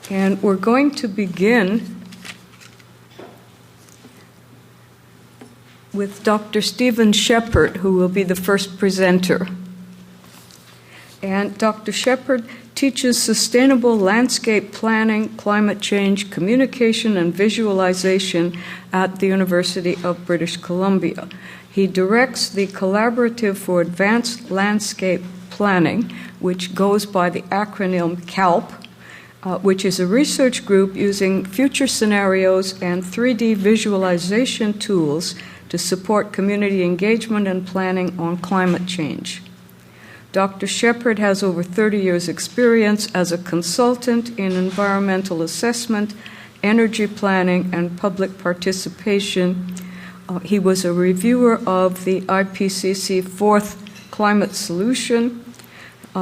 And we're going to begin with Dr. Stephen Shepard, who will be the first presenter. And Dr. Shepard teaches sustainable landscape planning, climate change, communication, and visualization at the University of British Columbia. He directs the Collaborative for Advanced Landscape Planning, which goes by the acronym CALP, which is a research group using future scenarios and 3D visualization tools to support community engagement and planning on climate change. Dr. Shepard has over 30 years' experience as a consultant in environmental assessment, energy planning, and public participation. He was a reviewer of the IPCC Fourth Climate Solution.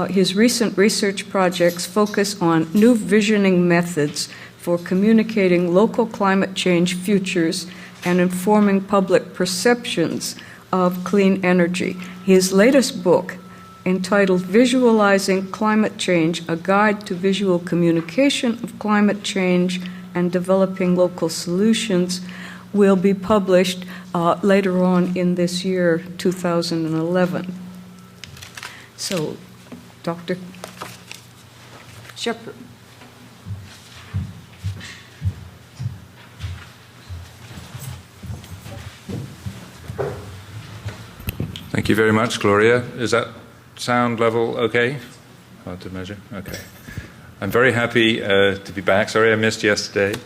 His recent research projects focus on new visioning methods for communicating local climate change futures and informing public perceptions of clean energy. His latest book, entitled Visualizing Climate Change, A Guide to Visual Communication of Climate Change and Developing Local Solutions, will be published later on in this year, 2011. So, Dr. Shepard. Thank you very much, Gloria. Is that sound level okay? Hard to measure? Okay. I'm very happy to be back. Sorry I missed yesterday.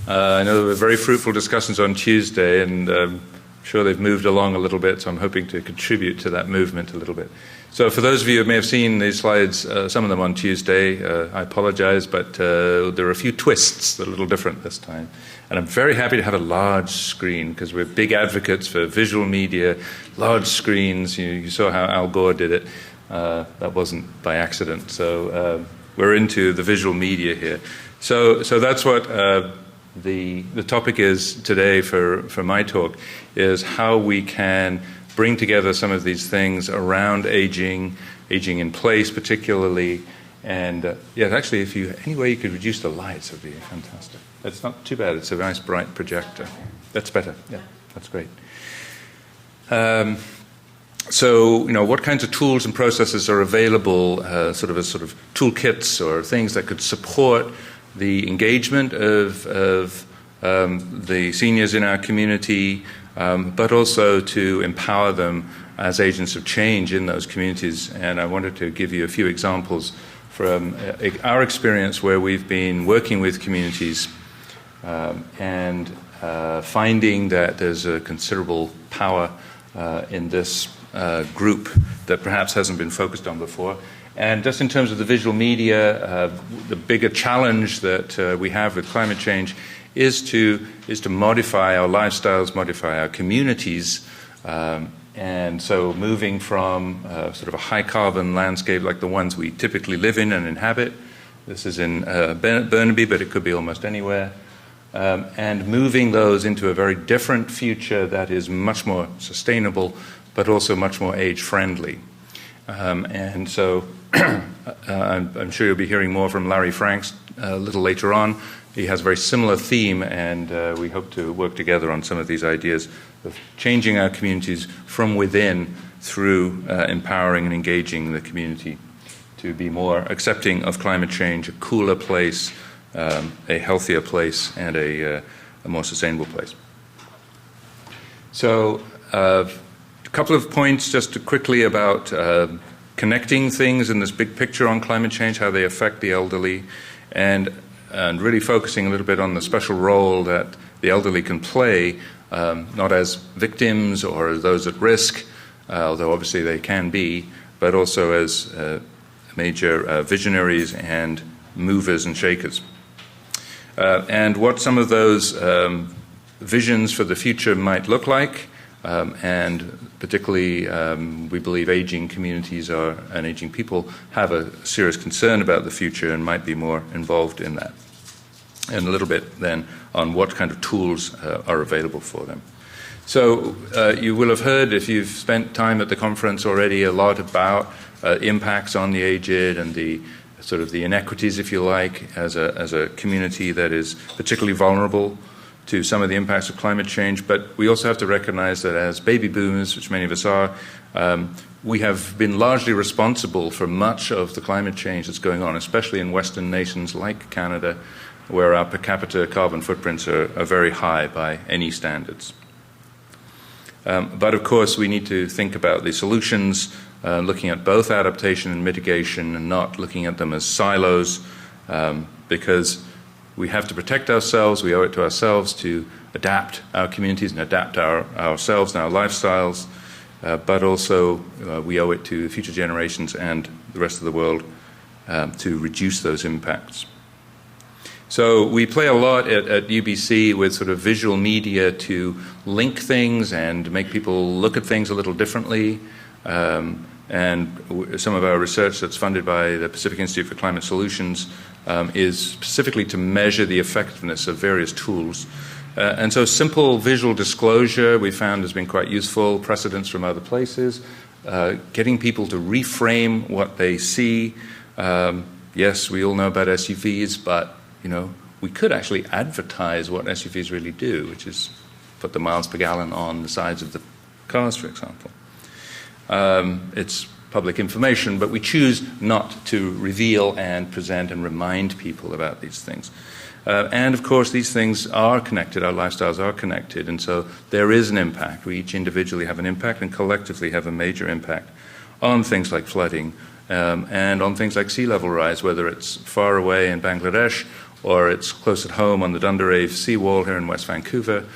I know there were very fruitful discussions on Tuesday, and I'm sure they've moved along a little bit, so I'm hoping to contribute to that movement a little bit. So for those of you who may have seen these slides, some of them on Tuesday, I apologize, but there are a few twists that are a little different this time. And I'm very happy to have a large screen, because we're big advocates for visual media, large screens. You saw how Al Gore did it. That wasn't by accident. So we're into the visual media here. So that's what the topic is today for my talk, is how we can bring together some of these things around aging in place particularly. And yeah, actually, if any way you could reduce the lights, it would be fantastic. It's not too bad. It's a nice bright projector. That's better. Yeah, that's great. So, what kinds of tools and processes are available, sort of toolkits or things that could support the engagement of the seniors in our community, but also to empower them as agents of change in those communities. And I wanted to give you a few examples from our experience where we've been working with communities and finding that there's a considerable power in this group that perhaps hasn't been focused on before. And just in terms of the visual media, the bigger challenge that we have with climate change is to modify our lifestyles, modify our communities, and so moving from sort of a high-carbon landscape like the ones we typically live in and inhabit. This is in Burnaby, but it could be almost anywhere. And moving those into a very different future that is much more sustainable, but also much more age-friendly. And so I'm sure you'll be hearing more from Larry Franks a little later on. He has a very similar theme, and we hope to work together on some of these ideas of changing our communities from within through empowering and engaging the community to be more accepting of climate change, a cooler place, a healthier place, and a more sustainable place. So a couple of points just quickly about connecting things in this big picture on climate change, how they affect the elderly, and really focusing a little bit on the special role that the elderly can play, not as victims or as those at risk, although obviously they can be, but also as major visionaries and movers and shakers. And what some of those visions for the future might look like, and particularly we believe aging communities and aging people have a serious concern about the future and might be more involved in that. And a little bit then on what kind of tools are available for them. So you will have heard, if you've spent time at the conference already, a lot about impacts on the aged and the sort of the inequities, if you like, as a community that is particularly vulnerable to some of the impacts of climate change. But we also have to recognize that as baby boomers, which many of us are, we have been largely responsible for much of the climate change that's going on, especially in Western nations like Canada, where our per capita carbon footprints are very high by any standards. But of course, we need to think about the solutions, looking at both adaptation and mitigation, and not looking at them as silos, because we have to protect ourselves. We owe it to ourselves to adapt our communities and adapt ourselves and our lifestyles, but also we owe it to future generations and the rest of the world to reduce those impacts. So we play a lot at UBC with sort of visual media to link things and make people look at things a little differently. And some of our research that's funded by the Pacific Institute for Climate Solutions is specifically to measure the effectiveness of various tools. And so simple visual disclosure we found has been quite useful, precedents from other places, getting people to reframe what they see. Yes, we all know about SUVs, but we could actually advertise what SUVs really do, which is put the miles per gallon on the sides of the cars, for example. It's public information, but we choose not to reveal and present and remind people about these things. And of course, these things are connected, our lifestyles are connected, and so there is an impact. We each individually have an impact and collectively have a major impact on things like flooding and on things like sea level rise, whether it's far away in Bangladesh or it's close at home on the Dunderave seawall here in West Vancouver,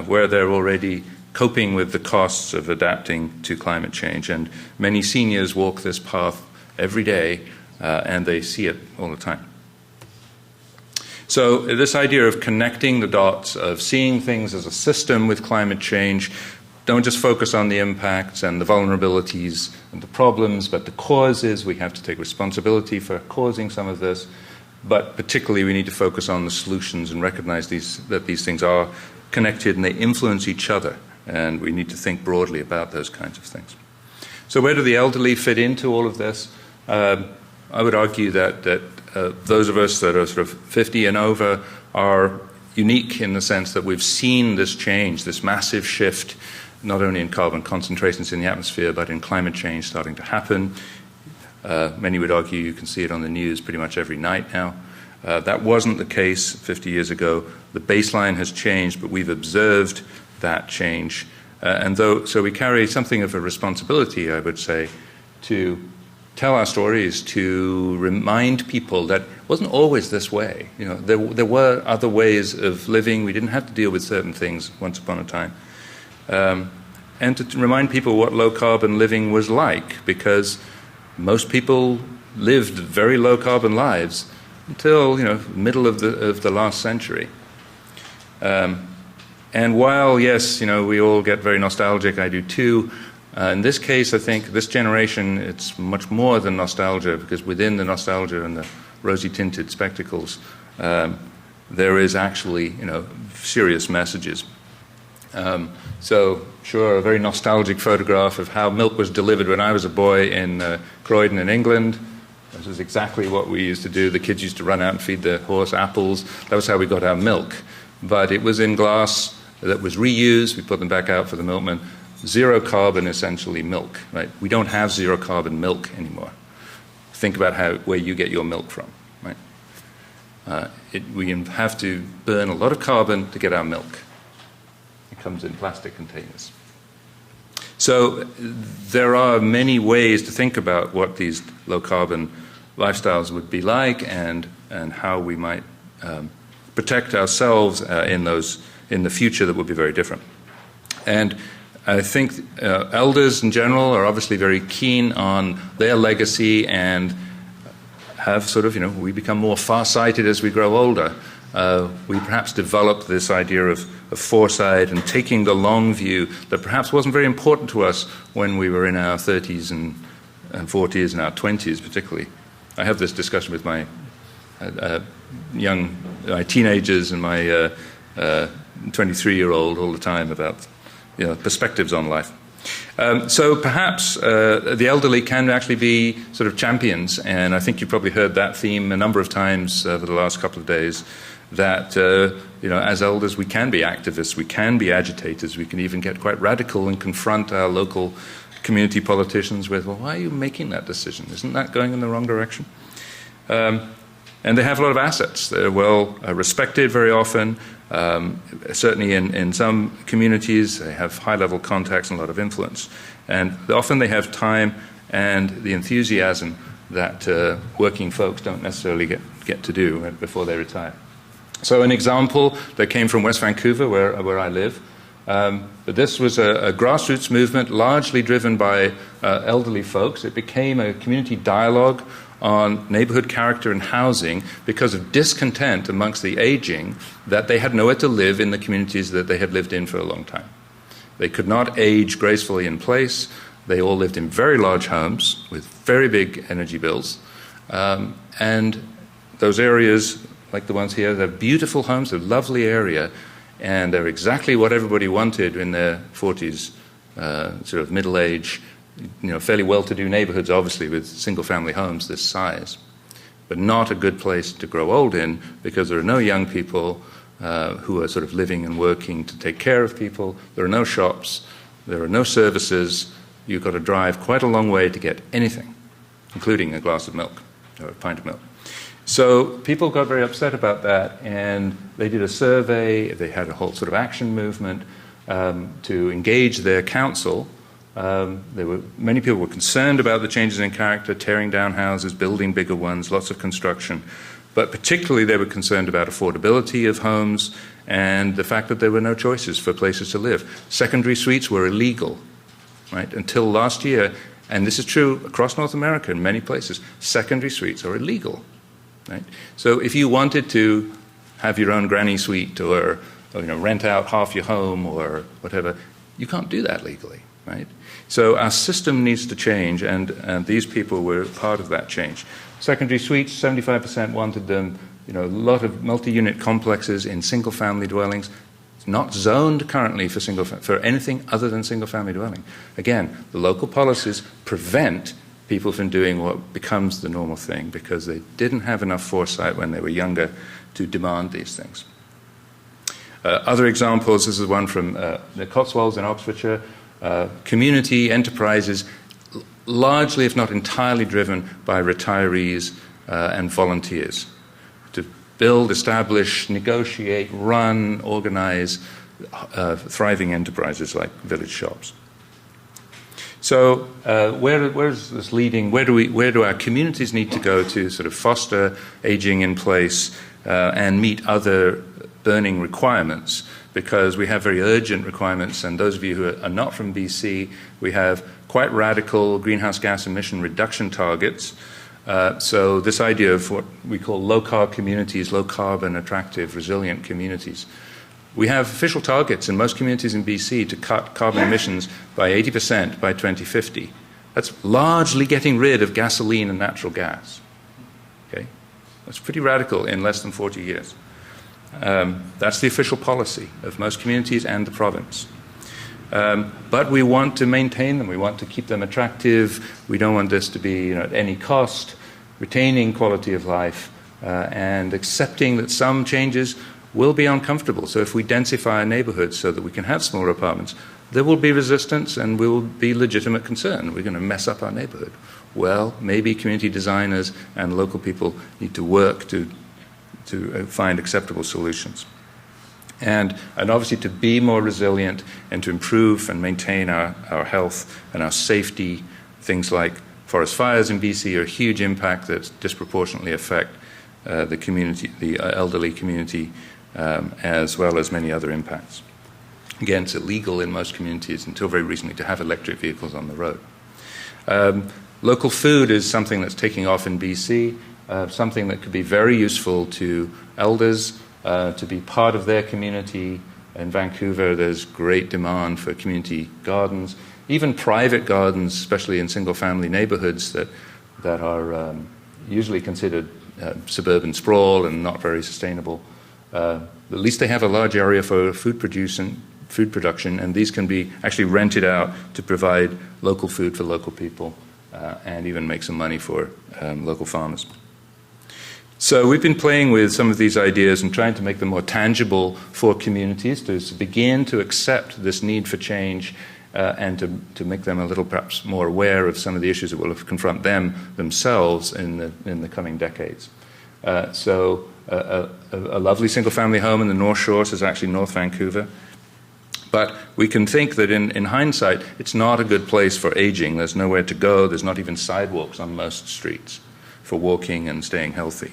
where they're already coping with the costs of adapting to climate change. And many seniors walk this path every day, and they see it all the time. So this idea of connecting the dots, of seeing things as a system with climate change, don't just focus on the impacts and the vulnerabilities and the problems, but the causes. We have to take responsibility for causing some of this, but particularly we need to focus on the solutions and recognize that these things are connected and they influence each other, and we need to think broadly about those kinds of things. So where do the elderly fit into all of this? I would argue that those of us that are sort of 50 and over are unique in the sense that we've seen this change, this massive shift, not only in carbon concentrations in the atmosphere, but in climate change starting to happen. Many would argue you can see it on the news pretty much every night now. That wasn't the case 50 years ago. The baseline has changed, but we've observed that change. So we carry something of a responsibility, I would say, to tell our stories, to remind people that it wasn't always this way. There were other ways of living. We didn't have to deal with certain things once upon a time. And to remind people what low-carbon living was like, because most people lived very low-carbon lives until middle of the last century. And while, yes, we all get very nostalgic, I do too, in this case, I think this generation, it's much more than nostalgia, because within the nostalgia and the rosy-tinted spectacles, there is actually, serious messages. So, sure, a very nostalgic photograph of how milk was delivered when I was a boy in Croydon in England. This is exactly what we used to do. The kids used to run out and feed the horse apples. That was how we got our milk. But it was in glass that was reused. We put them back out for the milkman. Zero carbon, essentially, milk. Right? We don't have zero carbon milk anymore. Think about where you get your milk from. Right? We have to burn a lot of carbon to get our milk. It comes in plastic containers. So there are many ways to think about what these low-carbon lifestyles would be like, and how we might protect ourselves in the future that would be very different. And I think elders in general are obviously very keen on their legacy and have sort of, we become more far-sighted as we grow older. We perhaps develop this idea of foresight and taking the long view that perhaps wasn't very important to us when we were in our 30s and 40s and our 20s particularly. I have this discussion with my my teenagers and my 23-year-old all the time about perspectives on life. So perhaps the elderly can actually be sort of champions, and I think you've probably heard that theme a number of times over the last couple of days, that as elders we can be activists, we can be agitators, we can even get quite radical and confront our local community politicians with, well, why are you making that decision? Isn't that going in the wrong direction? And they have a lot of assets. They're well respected very often. Certainly in some communities, they have high-level contacts and a lot of influence. And often they have time and the enthusiasm that working folks don't necessarily get to do before they retire. So an example that came from West Vancouver, where I live, but this was a grassroots movement largely driven by elderly folks. It became a community dialogue on neighborhood character and housing because of discontent amongst the aging that they had nowhere to live in the communities that they had lived in for a long time. They could not age gracefully in place. They all lived in very large homes with very big energy bills. And those areas, like the ones here, they're beautiful homes, they're a lovely area, and they're exactly what everybody wanted in their 40s, sort of middle age, fairly well-to-do neighborhoods, obviously, with single-family homes this size, but not a good place to grow old in because there are no young people who are sort of living and working to take care of people. There are no shops. There are no services. You've got to drive quite a long way to get anything, including a glass of milk or a pint of milk. So people got very upset about that, and they did a survey. They had a whole sort of action movement to engage their council. Many people were concerned about the changes in character, tearing down houses, building bigger ones, lots of construction. But particularly they were concerned about affordability of homes and the fact that there were no choices for places to live. Secondary suites were illegal, right? Until last year, and this is true across North America in many places, secondary suites are illegal, right? So if you wanted to have your own granny suite or rent out half your home or whatever, you can't do that legally, right? So our system needs to change, and these people were part of that change. Secondary suites, 75% wanted them. A lot of multi-unit complexes in single-family dwellings. It's not zoned currently for anything other than single-family dwelling. Again, the local policies prevent people from doing what becomes the normal thing because they didn't have enough foresight when they were younger to demand these things. Other examples, this is one from the Cotswolds in Oxfordshire. Community enterprises, largely if not entirely driven by retirees and volunteers, to build, establish, negotiate, run, organize thriving enterprises like village shops. So where is this leading? Where do our communities need to go to sort of foster aging in place and meet other burning requirements? Because we have very urgent requirements, and those of you who are not from BC, we have quite radical greenhouse gas emission reduction targets. So this idea of what we call low-carb communities, low-carbon, attractive, resilient communities. We have official targets in most communities in BC to cut carbon emissions by 80% by 2050. That's largely getting rid of gasoline and natural gas. Okay? That's pretty radical in less than 40 years. That's the official policy of most communities and the province. But we want to maintain them. We want to keep them attractive. We don't want this to be at any cost. Retaining quality of life and accepting that some changes will be uncomfortable. So if we densify a neighborhood so that we can have smaller apartments, there will be resistance and will be legitimate concern. We're going to mess up our neighborhood. Well, maybe community designers and local people need to work to find acceptable solutions. And obviously to be more resilient and to improve and maintain our health and our safety. Things like forest fires in BC are a huge impact that disproportionately affect the community, the elderly community, as well as many other impacts. Again, it's illegal in most communities until very recently to have electric vehicles on the road. Local food is something that's taking off in BC, something that could be very useful to elders to be part of their community. In Vancouver, there's great demand for community gardens, even private gardens, especially in single-family neighborhoods that are usually considered suburban sprawl and not very sustainable. At least they have a large area for food production, food production, and these can be actually rented out to provide local food for local people and even make some money for local farmers. So we've been playing with some of these ideas and trying to make them more tangible for communities to begin to accept this need for change and to make them a little perhaps more aware of some of the issues that will confront them themselves in the coming decades. So a lovely single-family home in the North Shores is actually North Vancouver. But we can think that in hindsight, it's not a good place for aging. There's nowhere to go. There's not even sidewalks on most streets for walking and staying healthy.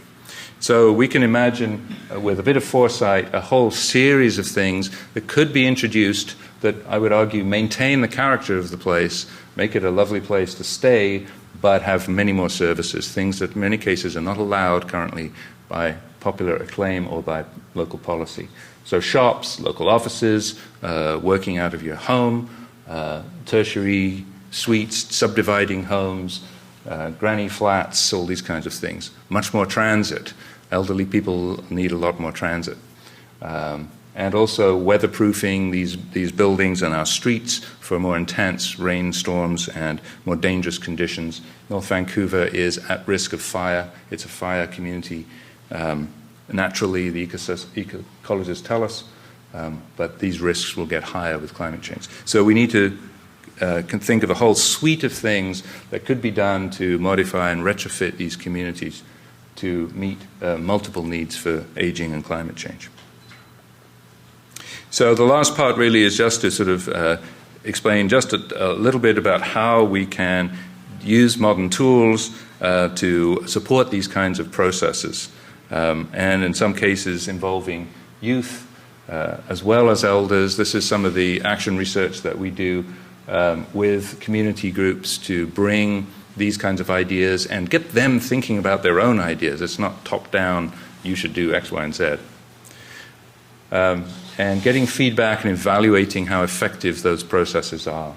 So we can imagine, with a bit of foresight, a whole series of things that could be introduced that I would argue maintain the character of the place, make it a lovely place to stay, but have many more services, things that in many cases are not allowed currently by popular acclaim or by local policy. So shops, local offices, working out of your home, tertiary suites, subdividing homes, granny flats, all these kinds of things. Much more transit. Elderly people need a lot more transit. And also weatherproofing these buildings and our streets for more intense rainstorms and more dangerous conditions. North Vancouver is at risk of fire. It's a fire community. Naturally, the ecologists tell us, but these risks will get higher with climate change. So we need to can think of a whole suite of things that could be done to modify and retrofit these communities to meet multiple needs for aging and climate change. So the last part really is just to sort of explain just a little bit about how we can use modern tools to support these kinds of processes, and in some cases involving youth as well as elders. This is some of the action research that we do with community groups to bring these kinds of ideas and get them thinking about their own ideas. It's not top-down, you should do X, Y, and Z. And getting feedback and evaluating how effective those processes are.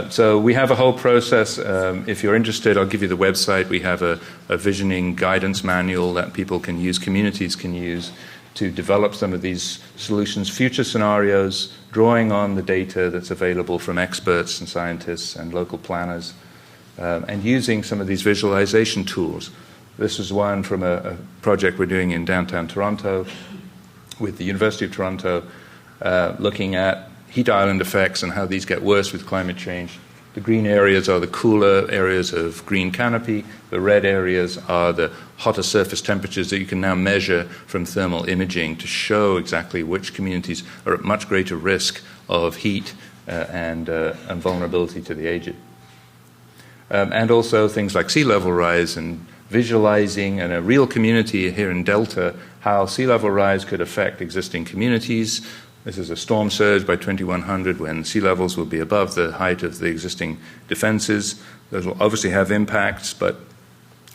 So we have a whole process. If you're interested, I'll give you the website. We have a visioning guidance manual that people can use, communities can use, to develop some of these solutions, future scenarios, drawing on the data that's available from experts and scientists and local planners, and using some of these visualization tools. This is one from a project we're doing in downtown Toronto with the University of Toronto, looking at heat island effects and how these get worse with climate change. The green areas are the cooler areas of green canopy. The red areas are the hotter surface temperatures that you can now measure from thermal imaging to show exactly which communities are at much greater risk of heat and vulnerability to the aged. And also things like sea level rise and visualizing in a real community here in Delta how sea level rise could affect existing communities. This is a storm surge by 2100 when sea levels will be above the height of the existing defenses. Those will obviously have impacts, but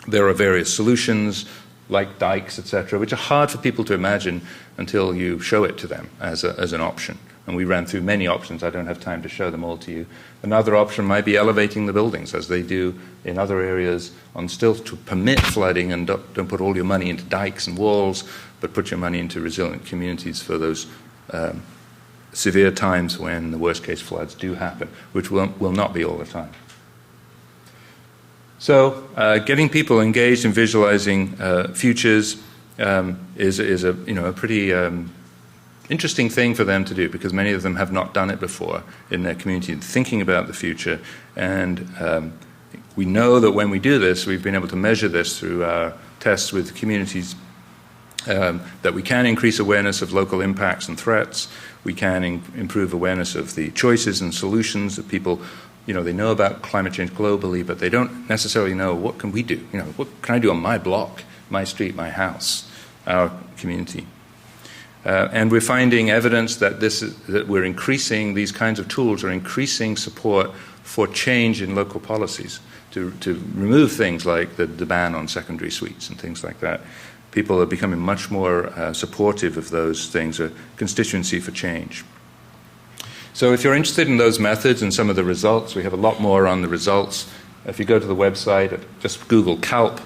there are various solutions like dikes, etc., which are hard for people to imagine until you show it to them as an option. And we ran through many options. I don't have time to show them all to you. Another option might be elevating the buildings, as they do in other areas on stilts, to permit flooding, and don't put all your money into dikes and walls, but put your money into resilient communities for those severe times when the worst-case floods do happen, which will not be all the time. So getting people engaged in visualizing futures is a pretty interesting thing for them to do, because many of them have not done it before in their community, thinking about the future. And we know that when we do this, we've been able to measure this through our tests with communities, that we can increase awareness of local impacts and threats. We can improve awareness of the choices and solutions that people, they know about climate change globally, but they don't necessarily know what can we do. What can I do on my block, my street, my house, our community? And we're finding evidence that that we're increasing, these kinds of tools are increasing support for change in local policies to remove things like the ban on secondary suites and things like that. People are becoming much more supportive of those things, a constituency for change. So if you're interested in those methods and some of the results, we have a lot more on the results. If you go to the website, just Google CALP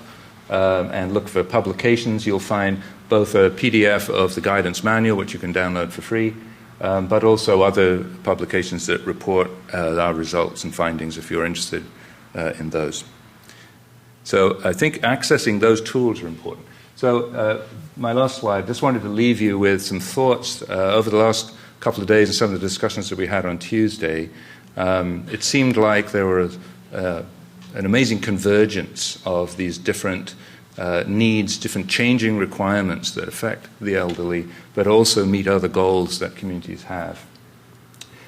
and look for publications, you'll find both a PDF of the guidance manual, which you can download for free, but also other publications that report our results and findings if you're interested in those. So I think accessing those tools are important. So my last slide, just wanted to leave you with some thoughts over the last couple of days and some of the discussions that we had on Tuesday. It seemed like there was an amazing convergence of these different needs, different changing requirements that affect the elderly, but also meet other goals that communities have.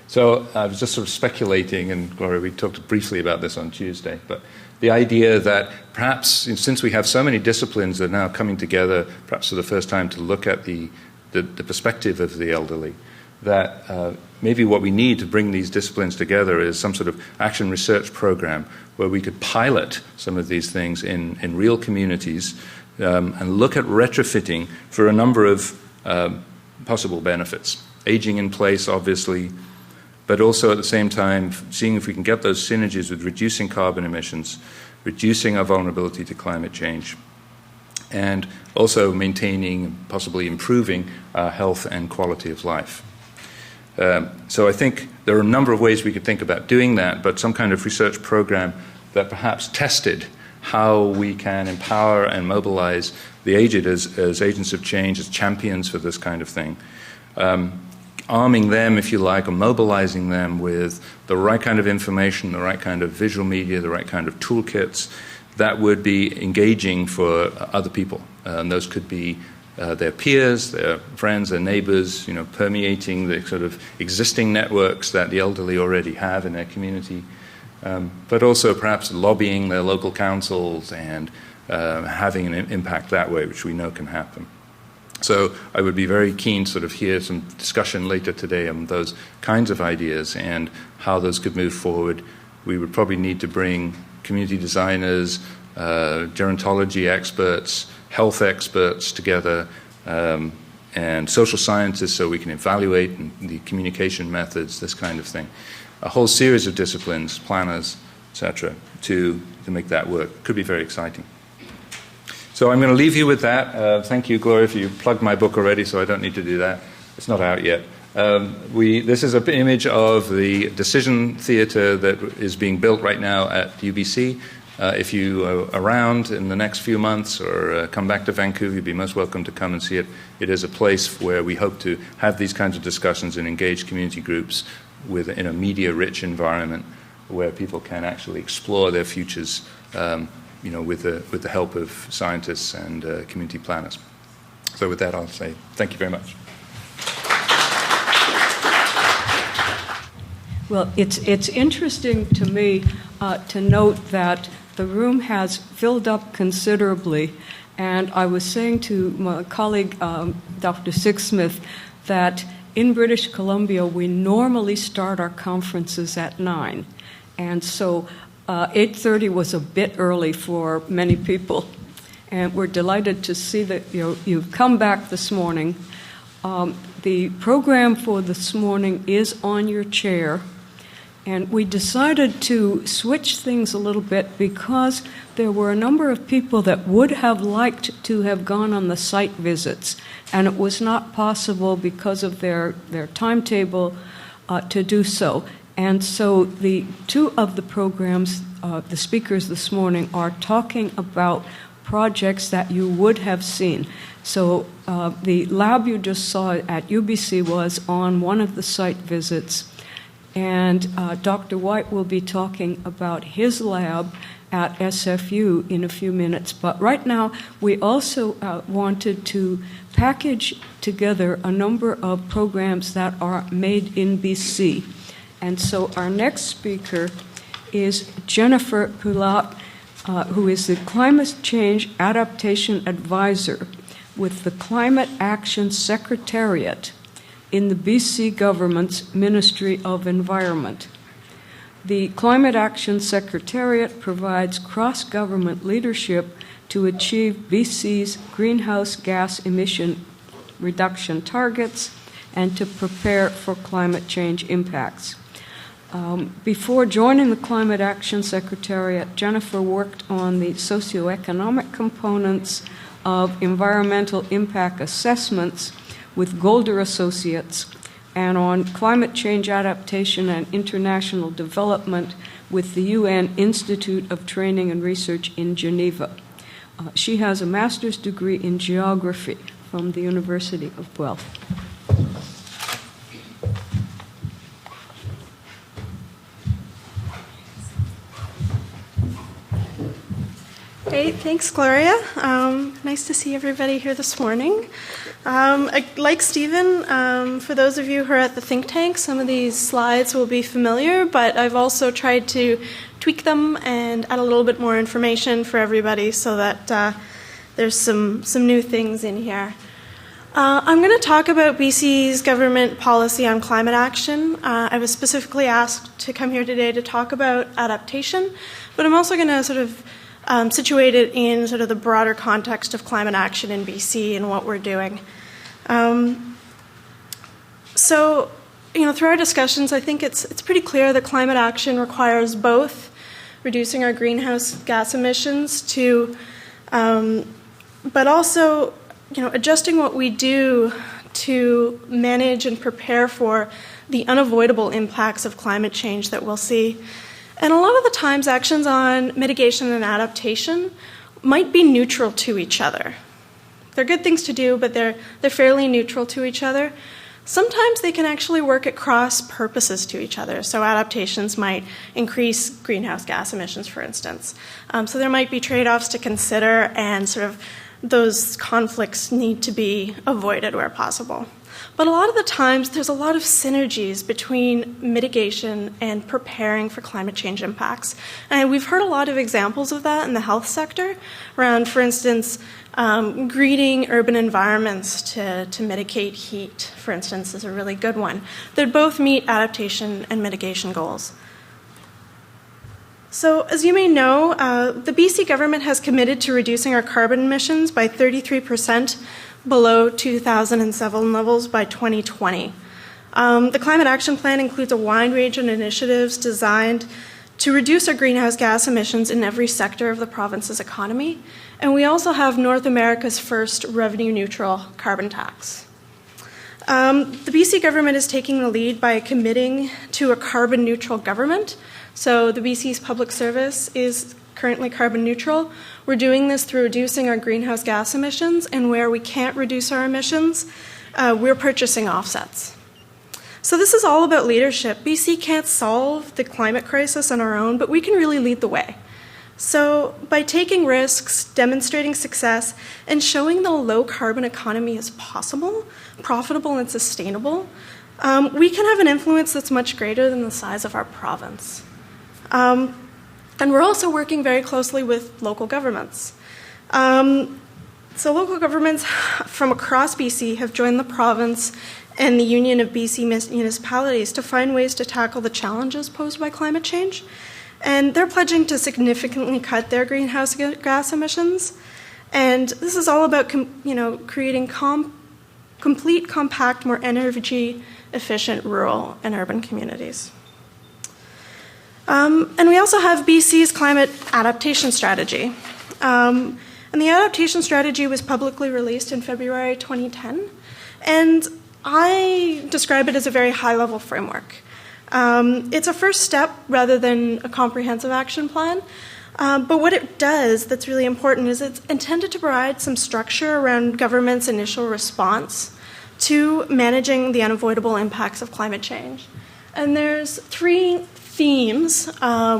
So I was just sort of speculating, and Gloria, we talked briefly about this on Tuesday, but the idea that perhaps, since we have so many disciplines that are now coming together, perhaps for the first time, to look at the perspective of the elderly, that maybe what we need to bring these disciplines together is some sort of action research program where we could pilot some of these things in real communities and look at retrofitting for a number of possible benefits. Aging in place, obviously, but also at the same time seeing if we can get those synergies with reducing carbon emissions, reducing our vulnerability to climate change, and also maintaining, possibly improving our health and quality of life. So I think there are a number of ways we could think about doing that, but some kind of research program that perhaps tested how we can empower and mobilize the aged as agents of change, as champions for this kind of thing. Arming them, if you like, or mobilizing them with the right kind of information, the right kind of visual media, the right kind of toolkits that would be engaging for other people. And those could be their peers, their friends, their neighbors, permeating the sort of existing networks that the elderly already have in their community, but also perhaps lobbying their local councils and having an impact that way, which we know can happen. So I would be very keen to sort of hear some discussion later today on those kinds of ideas and how those could move forward. We would probably need to bring community designers, gerontology experts, health experts together, and social scientists so we can evaluate the communication methods, this kind of thing. A whole series of disciplines, planners, etc., to make that work. Could be very exciting. So I'm going to leave you with that. Thank you, Gloria, for you plugged my book already, so I don't need to do that. It's not out yet. This is an image of the decision theatre that is being built right now at UBC. If you are around in the next few months or come back to Vancouver, you'd be most welcome to come and see it. It is a place where we hope to have these kinds of discussions and engage community groups in a media-rich environment where people can actually explore their futures with the help of scientists and community planners. So with that, I'll say thank you very much. Well, it's interesting to me to note that the room has filled up considerably, and I was saying to my colleague, Dr. Sixsmith, that in British Columbia we normally start our conferences at 9, and so 8:30 was a bit early for many people, and we're delighted to see that you've come back this morning. The program for this morning is on your chair, and we decided to switch things a little bit because there were a number of people that would have liked to have gone on the site visits, and it was not possible because of their timetable to do so. And so the two of the programs, the speakers this morning, are talking about projects that you would have seen. So the lab you just saw at UBC was on one of the site visits, and Dr. White will be talking about his lab at SFU in a few minutes. But right now, we also wanted to package together a number of programs that are made in BC. And so our next speaker is Jennifer Poulat, who is the Climate Change Adaptation Advisor with the Climate Action Secretariat in the BC Government's Ministry of Environment. The Climate Action Secretariat provides cross-government leadership to achieve BC's greenhouse gas emission reduction targets and to prepare for climate change impacts. Before joining the Climate Action Secretariat, Jennifer worked on the socio-economic components of environmental impact assessments with Golder Associates and on climate change adaptation and international development with the UN Institute of Training and Research in Geneva. She has a master's degree in geography from the University of Guelph. Great, thanks, Gloria. Nice to see everybody here this morning. Like Stephen, for those of you who are at the think tank, some of these slides will be familiar, but I've also tried to tweak them and add a little bit more information for everybody so that there's some new things in here. I'm going to talk about BC's government policy on climate action. I was specifically asked to come here today to talk about adaptation, but I'm also going to sort of situate it in sort of the broader context of climate action in BC and what we're doing. So, through our discussions, I think it's pretty clear that climate action requires both reducing our greenhouse gas emissions but also, adjusting what we do to manage and prepare for the unavoidable impacts of climate change that we'll see. And a lot of the times, actions on mitigation and adaptation might be neutral to each other. They're good things to do, but they're fairly neutral to each other. Sometimes they can actually work at cross purposes to each other. So adaptations might increase greenhouse gas emissions, for instance. So there might be trade-offs to consider, and sort of those conflicts need to be avoided where possible. But a lot of the times, there's a lot of synergies between mitigation and preparing for climate change impacts. And we've heard a lot of examples of that in the health sector around, for instance, greening urban environments to mitigate heat, for instance, is a really good one. They both meet adaptation and mitigation goals. So, as you may know, the BC government has committed to reducing our carbon emissions by 33% below 2007 levels by 2020. The Climate Action Plan includes a wide range of initiatives designed to reduce our greenhouse gas emissions in every sector of the province's economy. And we also have North America's first revenue-neutral carbon tax. The BC government is taking the lead by committing to a carbon-neutral government. So the BC's public service is currently carbon neutral. We're doing this through reducing our greenhouse gas emissions, and where we can't reduce our emissions, we're purchasing offsets. So this is all about leadership. BC can't solve the climate crisis on our own, but we can really lead the way. So by taking risks, demonstrating success, and showing that a low-carbon economy is possible, profitable, and sustainable, we can have an influence that's much greater than the size of our province. And we're also working very closely with local governments. So local governments from across BC have joined the province and the Union of BC Municipalities to find ways to tackle the challenges posed by climate change. And they're pledging to significantly cut their greenhouse gas emissions. And this is all about creating complete, compact, more energy-efficient rural and urban communities. And we also have BC's climate adaptation strategy. And the adaptation strategy was publicly released in February 2010. And I describe it as a very high-level framework. It's a first step rather than a comprehensive action plan. But what it does that's really important is it's intended to provide some structure around government's initial response to managing the unavoidable impacts of climate change. And there's three themes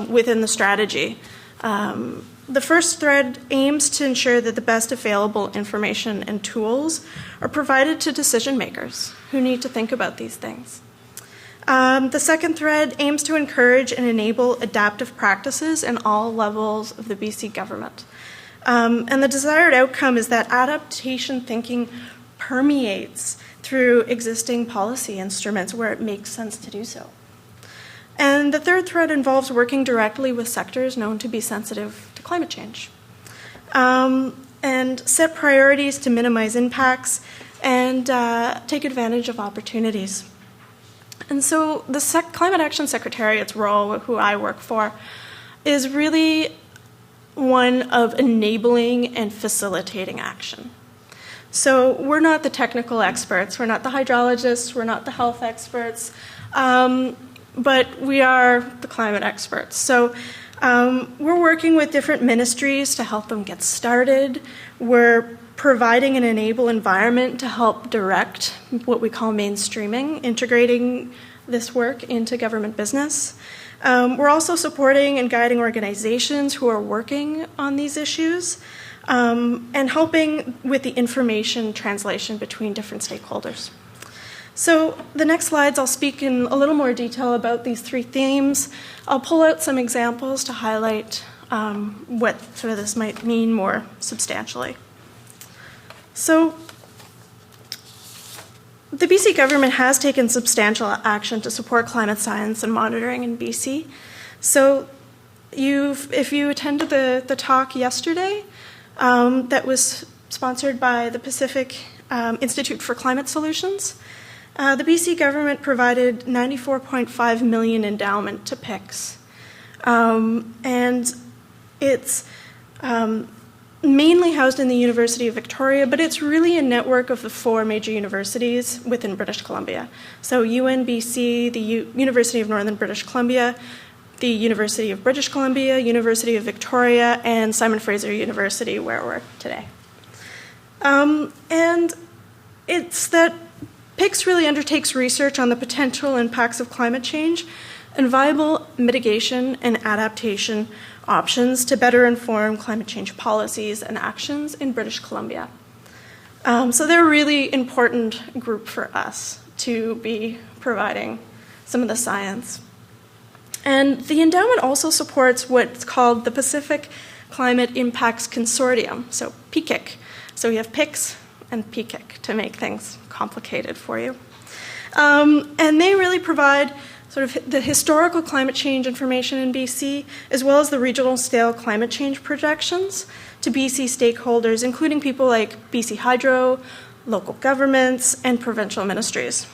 within the strategy. The first thread aims to ensure that the best available information and tools are provided to decision makers who need to think about these things. The second thread aims to encourage and enable adaptive practices in all levels of the BC government. And the desired outcome is that adaptation thinking permeates through existing policy instruments where it makes sense to do so. And the third thread involves working directly with sectors known to be sensitive to climate change, and set priorities to minimize impacts and take advantage of opportunities. And so the Climate Action Secretariat's role, who I work for, is really one of enabling and facilitating action. So we're not the technical experts. We're not the hydrologists. We're not the health experts. But we are the climate experts. So we're working with different ministries to help them get started. We're providing an enable environment to help direct what we call mainstreaming, integrating this work into government business. We're also supporting and guiding organizations who are working on these issues and helping with the information translation between different stakeholders. So the next slides, I'll speak in a little more detail about these three themes. I'll pull out some examples to highlight what sort of this might mean more substantially. So the BC government has taken substantial action to support climate science and monitoring in BC. So if you attended the talk yesterday that was sponsored by the Pacific Institute for Climate Solutions, the BC government provided $94.5 million endowment to PICS. And it's mainly housed in the University of Victoria, but it's really a network of the four major universities within British Columbia. So UNBC, the University of Northern British Columbia, the University of British Columbia, University of Victoria, and Simon Fraser University, where we're today. And it's that PICS really undertakes research on the potential impacts of climate change and viable mitigation and adaptation options to better inform climate change policies and actions in British Columbia. So they're a really important group for us to be providing some of the science. And the endowment also supports what's called the Pacific Climate Impacts Consortium, so PCIC. So we have PICS and PCIC to make things complicated for you. And they really provide sort of the historical climate change information in BC, as well as the regional scale climate change projections to BC stakeholders, including people like BC Hydro, local governments, and provincial ministries.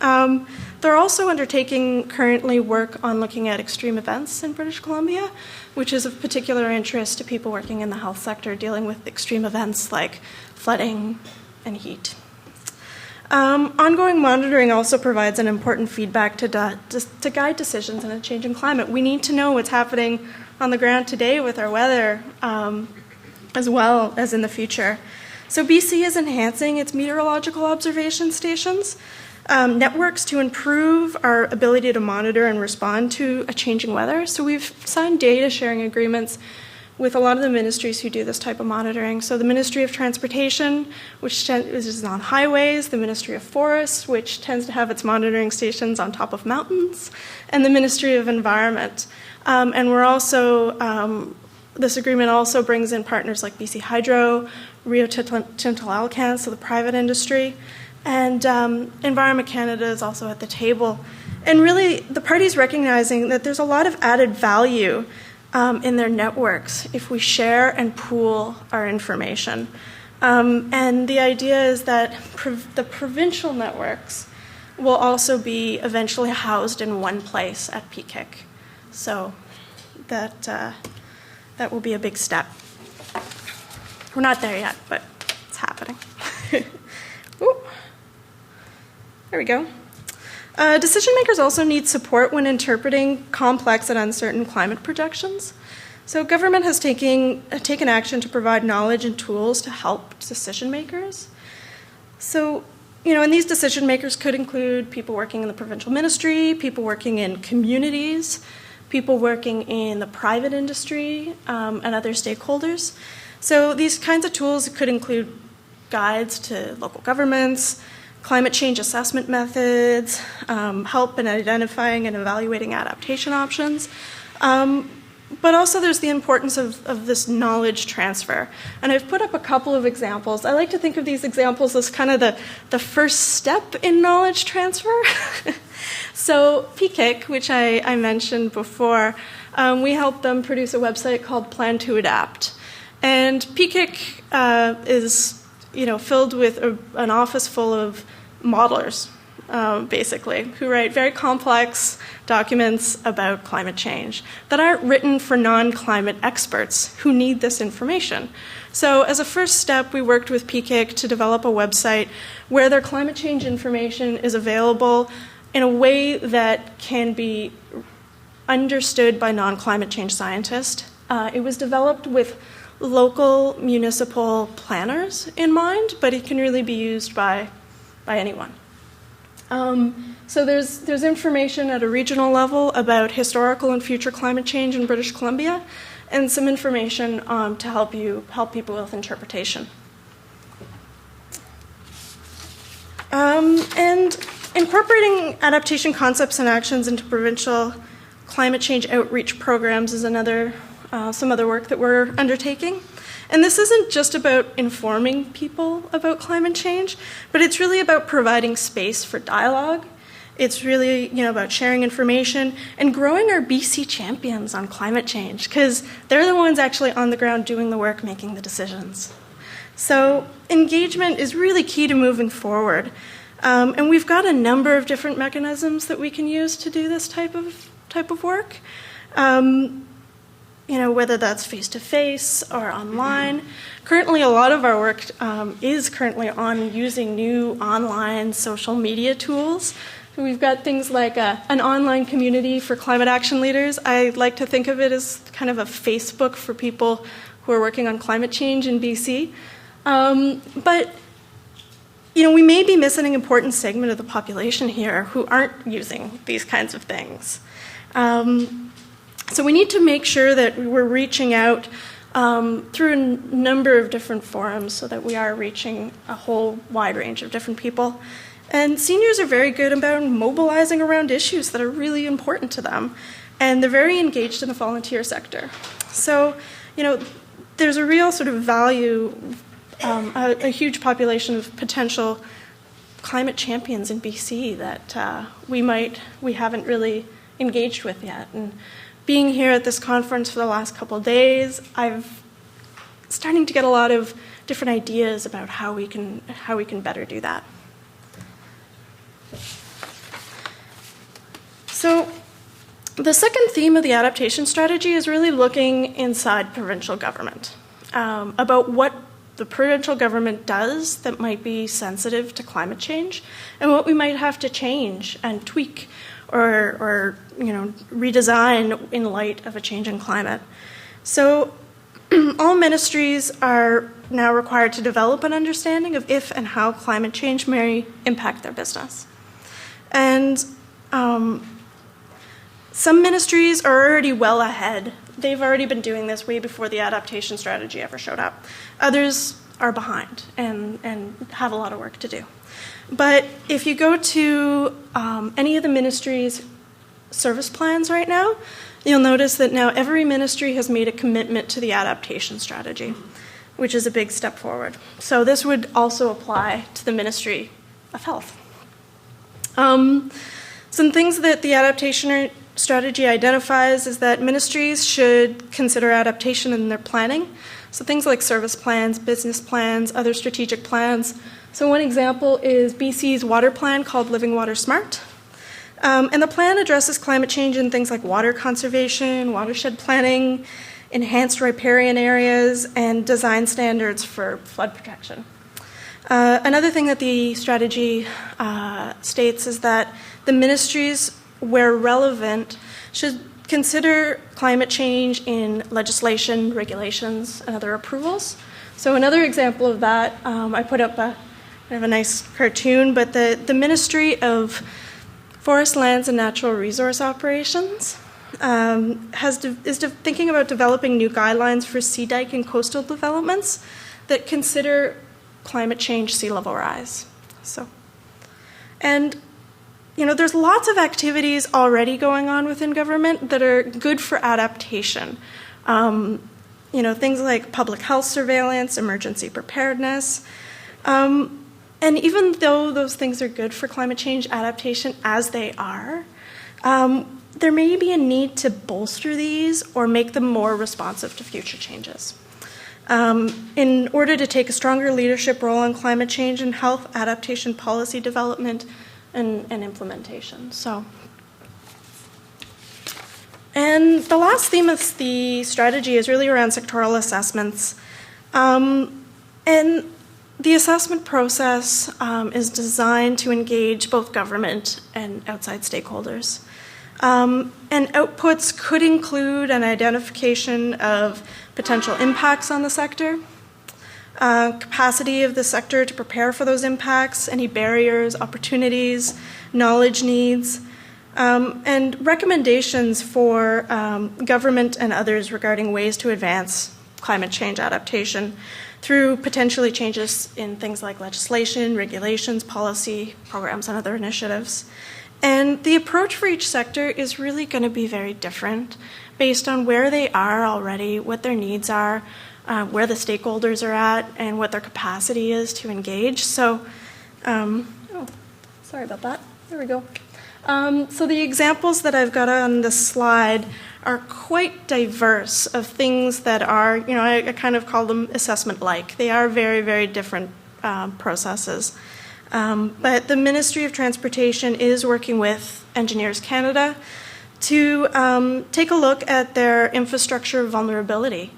They're also undertaking currently work on looking at extreme events in British Columbia, which is of particular interest to people working in the health sector dealing with extreme events like flooding and heat. Ongoing monitoring also provides an important feedback to guide decisions in a changing climate. We need to know what's happening on the ground today with our weather, as well as in the future. So BC is enhancing its meteorological observation stations, networks to improve our ability to monitor and respond to a changing weather. So we've signed data sharing agreements with a lot of the ministries who do this type of monitoring. So the Ministry of Transportation, which is on highways, the Ministry of Forests, which tends to have its monitoring stations on top of mountains, and the Ministry of Environment. And we're also, this agreement also brings in partners like BC Hydro, Rio Tinto Alcan, so the private industry, and Environment Canada is also at the table. And really, the parties recognizing that there's a lot of added value in their networks if we share and pool our information. And the idea is that the provincial networks will also be eventually housed in one place at PCIC. So that will be a big step. We're not there yet, but it's happening. Ooh. There we go. Decision makers also need support when interpreting complex and uncertain climate projections. So government has taken action to provide knowledge and tools to help decision makers. So, and these decision makers could include people working in the provincial ministry, people working in communities, people working in the private industry, and other stakeholders. So these kinds of tools could include guides to local governments, climate change assessment methods, help in identifying and evaluating adaptation options. But also there's the importance of this knowledge transfer. And I've put up a couple of examples. I like to think of these examples as kind of the first step in knowledge transfer. So PCIC, which I mentioned before, we helped them produce a website called Plan to Adapt. And PCIC is filled with an office full of modelers, basically, who write very complex documents about climate change that aren't written for non-climate experts who need this information. So as a first step, we worked with PCIC to develop a website where their climate change information is available in a way that can be understood by non-climate change scientists. It was developed with local municipal planners in mind, but it can really be used by anyone. So there's information at a regional level about historical and future climate change in British Columbia, and some information to help people with interpretation. And incorporating adaptation concepts and actions into provincial climate change outreach programs is some other work that we're undertaking. And this isn't just about informing people about climate change, but it's really about providing space for dialogue. It's really, about sharing information and growing our BC champions on climate change, because they're the ones actually on the ground doing the work, making the decisions. So engagement is really key to moving forward. And we've got a number of different mechanisms that we can use to do this type of work. Whether that's face-to-face or online. Currently, a lot of our work is currently on using new online social media tools. We've got things like an online community for climate action leaders. I like to think of it as kind of a Facebook for people who are working on climate change in BC. But we may be missing an important segment of the population here who aren't using these kinds of things. So we need to make sure that we're reaching out through a number of different forums so that we are reaching a whole wide range of different people. And seniors are very good about mobilizing around issues that are really important to them. And they're very engaged in the volunteer sector. So, there's a real sort of value, a huge population of potential climate champions in BC that we haven't really engaged with yet. And being here at this conference for the last couple of days, I've starting to get a lot of different ideas about how we can better do that. So the second theme of the adaptation strategy is really looking inside provincial government, about what the provincial government does that might be sensitive to climate change and what we might have to change and tweak or redesign in light of a change in climate. So all ministries are now required to develop an understanding of if and how climate change may impact their business. And some ministries are already well ahead. They've already been doing this way before the adaptation strategy ever showed up. Others are behind and have a lot of work to do. But if you go to any of the ministries' service plans right now, you'll notice that now every ministry has made a commitment to the adaptation strategy, which is a big step forward. So this would also apply to the Ministry of Health. Some things that the adaptation strategy identifies is that ministries should consider adaptation in their planning. So things like service plans, business plans, other strategic plans. So one example is BC's water plan called Living Water Smart. And the plan addresses climate change in things like water conservation, watershed planning, enhanced riparian areas, and design standards for flood protection. Another thing that the strategy states is that the ministries, where relevant, should consider climate change in legislation, regulations, and other approvals. So another example of that, I put up kind of a nice cartoon, but the Ministry of Forest Lands and Natural Resource Operations is thinking about developing new guidelines for sea dike and coastal developments that consider climate change, sea level rise. There's lots of activities already going on within government that are good for adaptation. Things like public health surveillance, emergency preparedness. And even though those things are good for climate change adaptation as they are, there may be a need to bolster these or make them more responsive to future changes. In order to take a stronger leadership role in climate change and health adaptation policy development, and implementation. So, and the last theme of the strategy is really around sectoral assessments. And the assessment process is designed to engage both government and outside stakeholders. And outputs could include an identification of potential impacts on the sector, capacity of the sector to prepare for those impacts, any barriers, opportunities, knowledge needs, and recommendations for government and others regarding ways to advance climate change adaptation through potentially changes in things like legislation, regulations, policy, programs, and other initiatives. And the approach for each sector is really going to be very different based on where they are already, what their needs are, where the stakeholders are at, and what their capacity is to engage. So, sorry about that. There we go. So the examples that I've got on this slide are quite diverse of things that are, I kind of call them assessment-like. They are very, very different processes. But the Ministry of Transportation is working with Engineers Canada to take a look at their infrastructure vulnerability.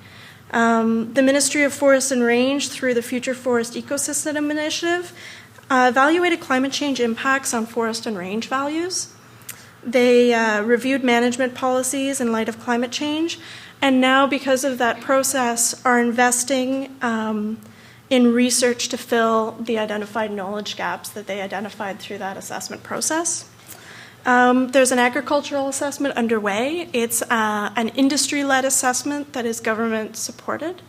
The Ministry of Forest and Range, through the Future Forest Ecosystem Initiative, evaluated climate change impacts on forest and range values. They reviewed management policies in light of climate change, and now, because of that process, are investing in research to fill the identified knowledge gaps that they identified through that assessment process. There's an agricultural assessment underway. It's an industry-led assessment that is government-supported.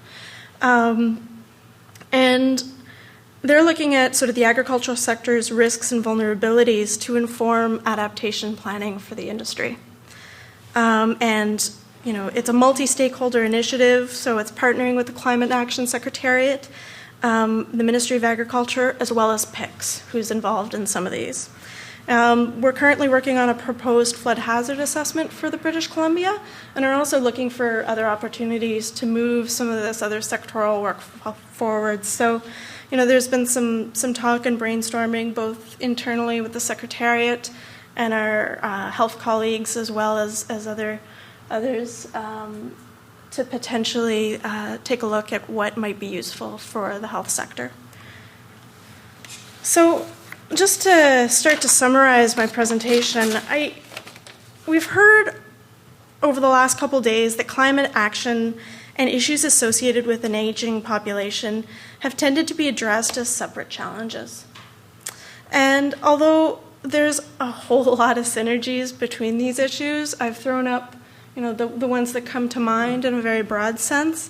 And they're looking at sort of the agricultural sector's risks and vulnerabilities to inform adaptation planning for the industry. And it's a multi-stakeholder initiative, so it's partnering with the Climate Action Secretariat, the Ministry of Agriculture, as well as PICS, who's involved in some of these. We're currently working on a proposed flood hazard assessment for the British Columbia, and are also looking for other opportunities to move some of this other sectoral work forward. So, there's been some talk and brainstorming both internally with the Secretariat and our health colleagues, as well as others, to potentially take a look at what might be useful for the health sector. So, just to start to summarize my presentation, we've heard over the last couple days that climate action and issues associated with an aging population have tended to be addressed as separate challenges. And although there's a whole lot of synergies between these issues, I've thrown up the ones that come to mind in a very broad sense,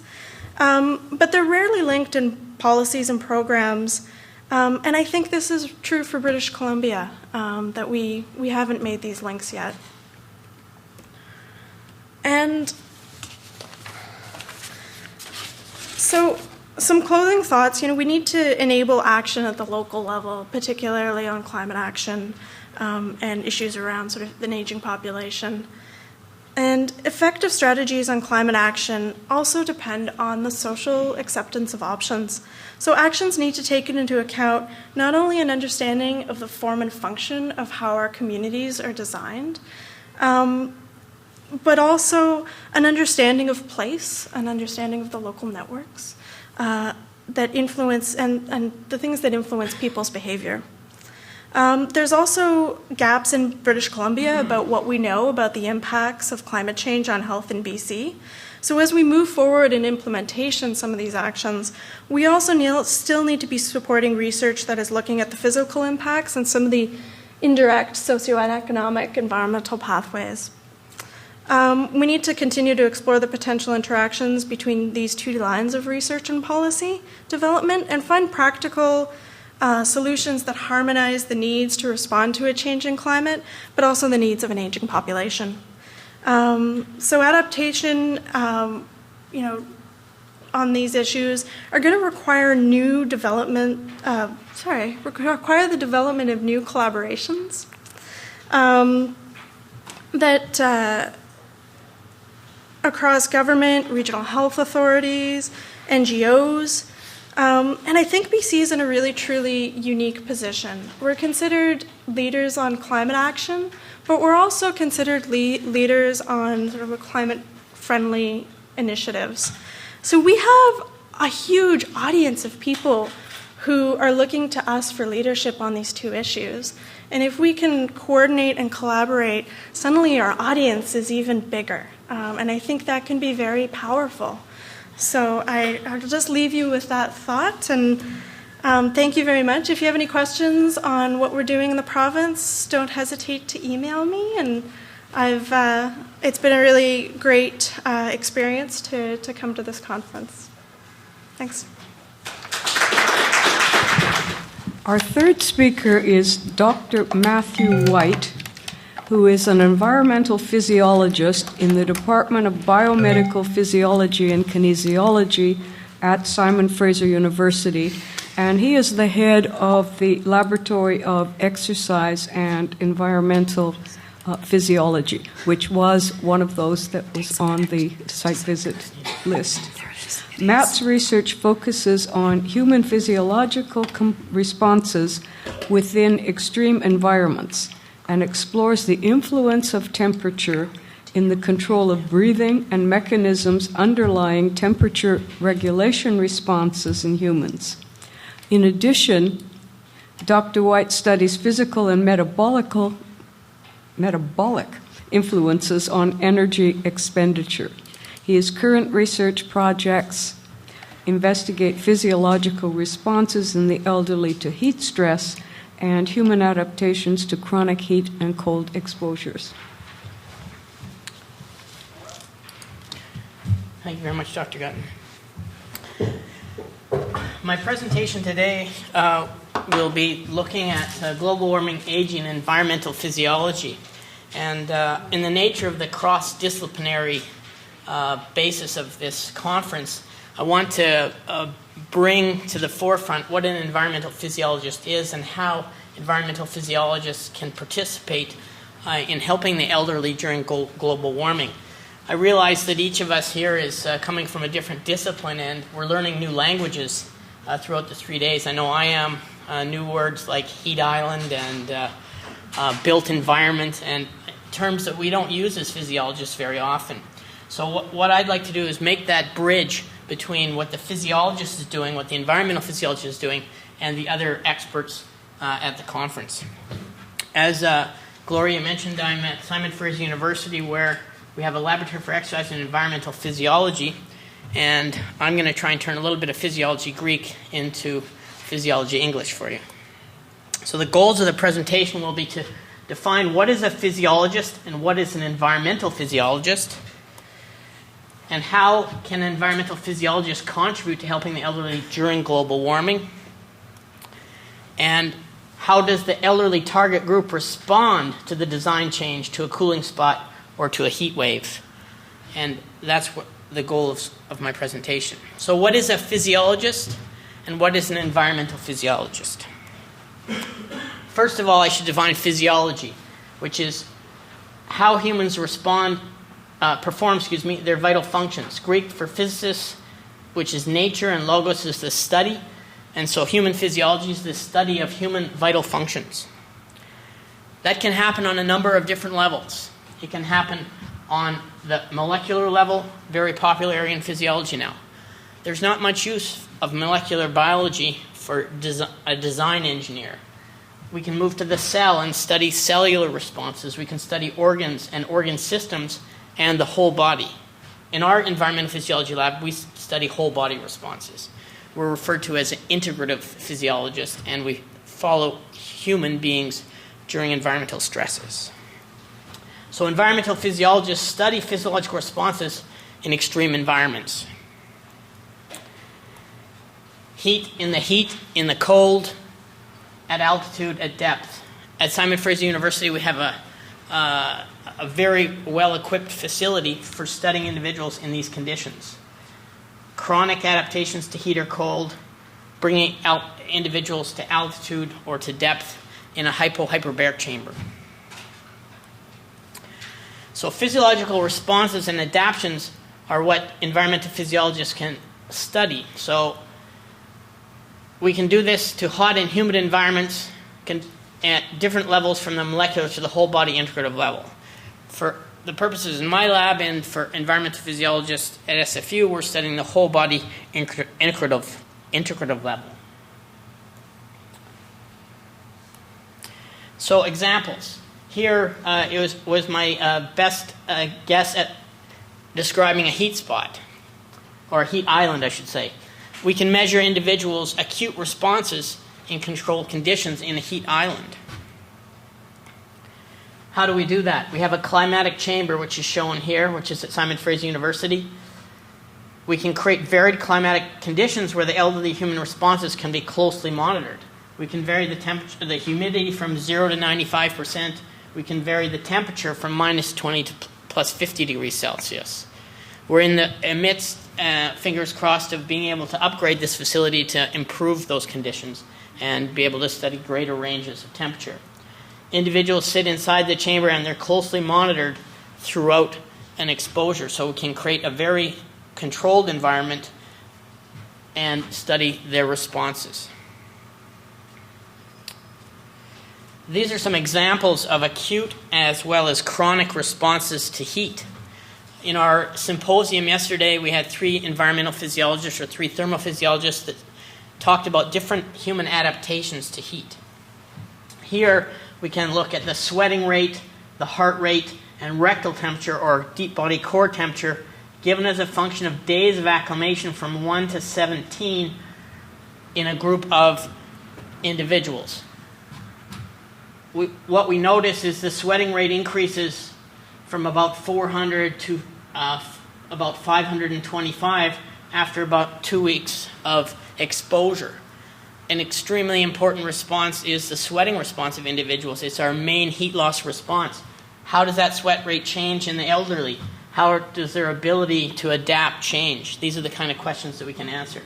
but they're rarely linked in policies and programs. And I think this is true for British Columbia, that we haven't made these links yet. And so some closing thoughts, we need to enable action at the local level, particularly on climate action and issues around sort of an aging population. And effective strategies on climate action also depend on the social acceptance of options. So actions need to take into account not only an understanding of the form and function of how our communities are designed, but also an understanding of place, an understanding of the local networks that influence and the things that influence people's behavior. There's also gaps in British Columbia about what we know about the impacts of climate change on health in BC. So as we move forward in implementation of some of these actions, we also still need to be supporting research that is looking at the physical impacts and some of the indirect socio-economic environmental pathways. We need to continue to explore the potential interactions between these two lines of research and policy development and find practical solutions that harmonize the needs to respond to a changing climate, but also the needs of an aging population. So adaptation, on these issues are going to require new development, require the development of new collaborations that across government, regional health authorities, NGOs, And I think BC is in a really, truly unique position. We're considered leaders on climate action, but we're also considered leaders on sort of a climate-friendly initiatives. So we have a huge audience of people who are looking to us for leadership on these two issues. And if we can coordinate and collaborate, suddenly our audience is even bigger. And I think that can be very powerful. So I'll just leave you with that thought. And thank you very much. If you have any questions on what we're doing in the province, don't hesitate to email me. And it's been a really great experience to come to this conference. Thanks. Our third speaker is Dr. Matthew White, who is an environmental physiologist in the Department of Biomedical Physiology and Kinesiology at Simon Fraser University, and he is the head of the Laboratory of Exercise and Environmental Physiology, which was one of those that was on the site visit list. Matt's research focuses on human physiological responses within extreme environments and explores the influence of temperature in the control of breathing and mechanisms underlying temperature regulation responses in humans. In addition, Dr. White studies physical and metabolic influences on energy expenditure. His current research projects investigate physiological responses in the elderly to heat stress and human adaptations to chronic heat and cold exposures. Thank you very much, Dr. Gutton. My presentation today will be looking at global warming, aging, and environmental physiology. And in the nature of the cross-disciplinary basis of this conference, I want to bring to the forefront what an environmental physiologist is and how environmental physiologists can participate in helping the elderly during global warming. I realize that each of us here is coming from a different discipline, and we're learning new languages throughout the 3 days. I know I am. New words like heat island and built environment, and terms that we don't use as physiologists very often. So what I'd like to do is make that bridge between what the physiologist is doing, what the environmental physiologist is doing, and the other experts at the conference. As Gloria mentioned, I'm at Simon Fraser University, where we have a laboratory for exercise and environmental physiology, and I'm going to try and turn a little bit of physiology Greek into physiology English for you. So the goals of the presentation will be to define what is a physiologist and what is an environmental physiologist, and how can environmental physiologists contribute to helping the elderly during global warming, and how does the elderly target group respond to the design change to a cooling spot or to a heat wave. And that's what the goal of my presentation. So what is a physiologist and what is an environmental physiologist? First of all, I should define physiology, which is how humans perform their vital functions. Greek for physicists, which is nature, and logos is the study. And so human physiology is the study of human vital functions. That can happen on a number of different levels. It can happen on the molecular level, very popular area in physiology now. There's not much use of molecular biology for a design engineer. We can move to the cell and study cellular responses. We can study organs and organ systems and the whole body. In our environmental physiology lab, we study whole body responses. We're referred to as an integrative physiologist, and we follow human beings during environmental stresses. So environmental physiologists study physiological responses in extreme environments. Heat, in the cold, at altitude, at depth. At Simon Fraser University, we have a very well-equipped facility for studying individuals in these conditions. Chronic adaptations to heat or cold, bringing out individuals to altitude or to depth in a hyperbaric chamber. So physiological responses and adaptations are what environmental physiologists can study. So We can do this to hot and humid environments at different levels from the molecular to the whole body integrative level. For the purposes in my lab and for environmental physiologists at SFU, we're studying the whole body integrative level. So examples. Here was my best guess at describing a heat spot, or a heat island, I should say. We can measure individuals' acute responses in controlled conditions in a heat island. How do we do that? We have a climatic chamber, which is shown here, which is at Fraser University. We can create varied climatic conditions where the elderly human responses can be closely monitored. We can vary the temperature, the humidity from 0 to 95%. We can vary the temperature from minus 20 to plus 50 degrees Celsius. We're in the midst, fingers crossed, of being able to upgrade this facility to improve those conditions and be able to study greater ranges of temperature. Individuals sit inside the chamber and they're closely monitored throughout an exposure, so we can create a very controlled environment and study their responses. These are some examples of acute as well as chronic responses to heat. In our symposium yesterday, we had 3 environmental physiologists or 3 thermophysiologists that talked about different human adaptations to heat. Here, we can look at the sweating rate, the heart rate, and rectal temperature or deep body core temperature given as a function of days of acclimation from 1 to 17 in a group of individuals. What we notice is the sweating rate increases from about 400 to about 525 after about 2 weeks of exposure. An extremely important response is the sweating response of individuals. It's our main heat loss response. How does that sweat rate change in the elderly? How does their ability to adapt change? These are the kind of questions that we can answer.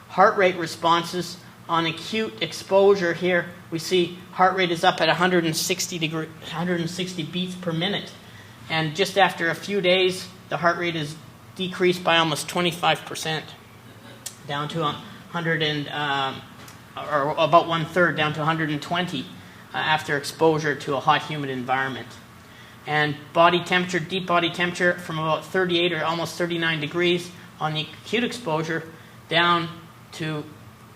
Heart rate responses on acute exposure here, we see heart rate is up at 160 beats per minute. And just after a few days, the heart rate is decreased by almost 25%, down to 100 and, or about 1/3, down to 120 after exposure to a hot, humid environment. And body temperature, deep body temperature, from about 38 or almost 39 degrees on the acute exposure down to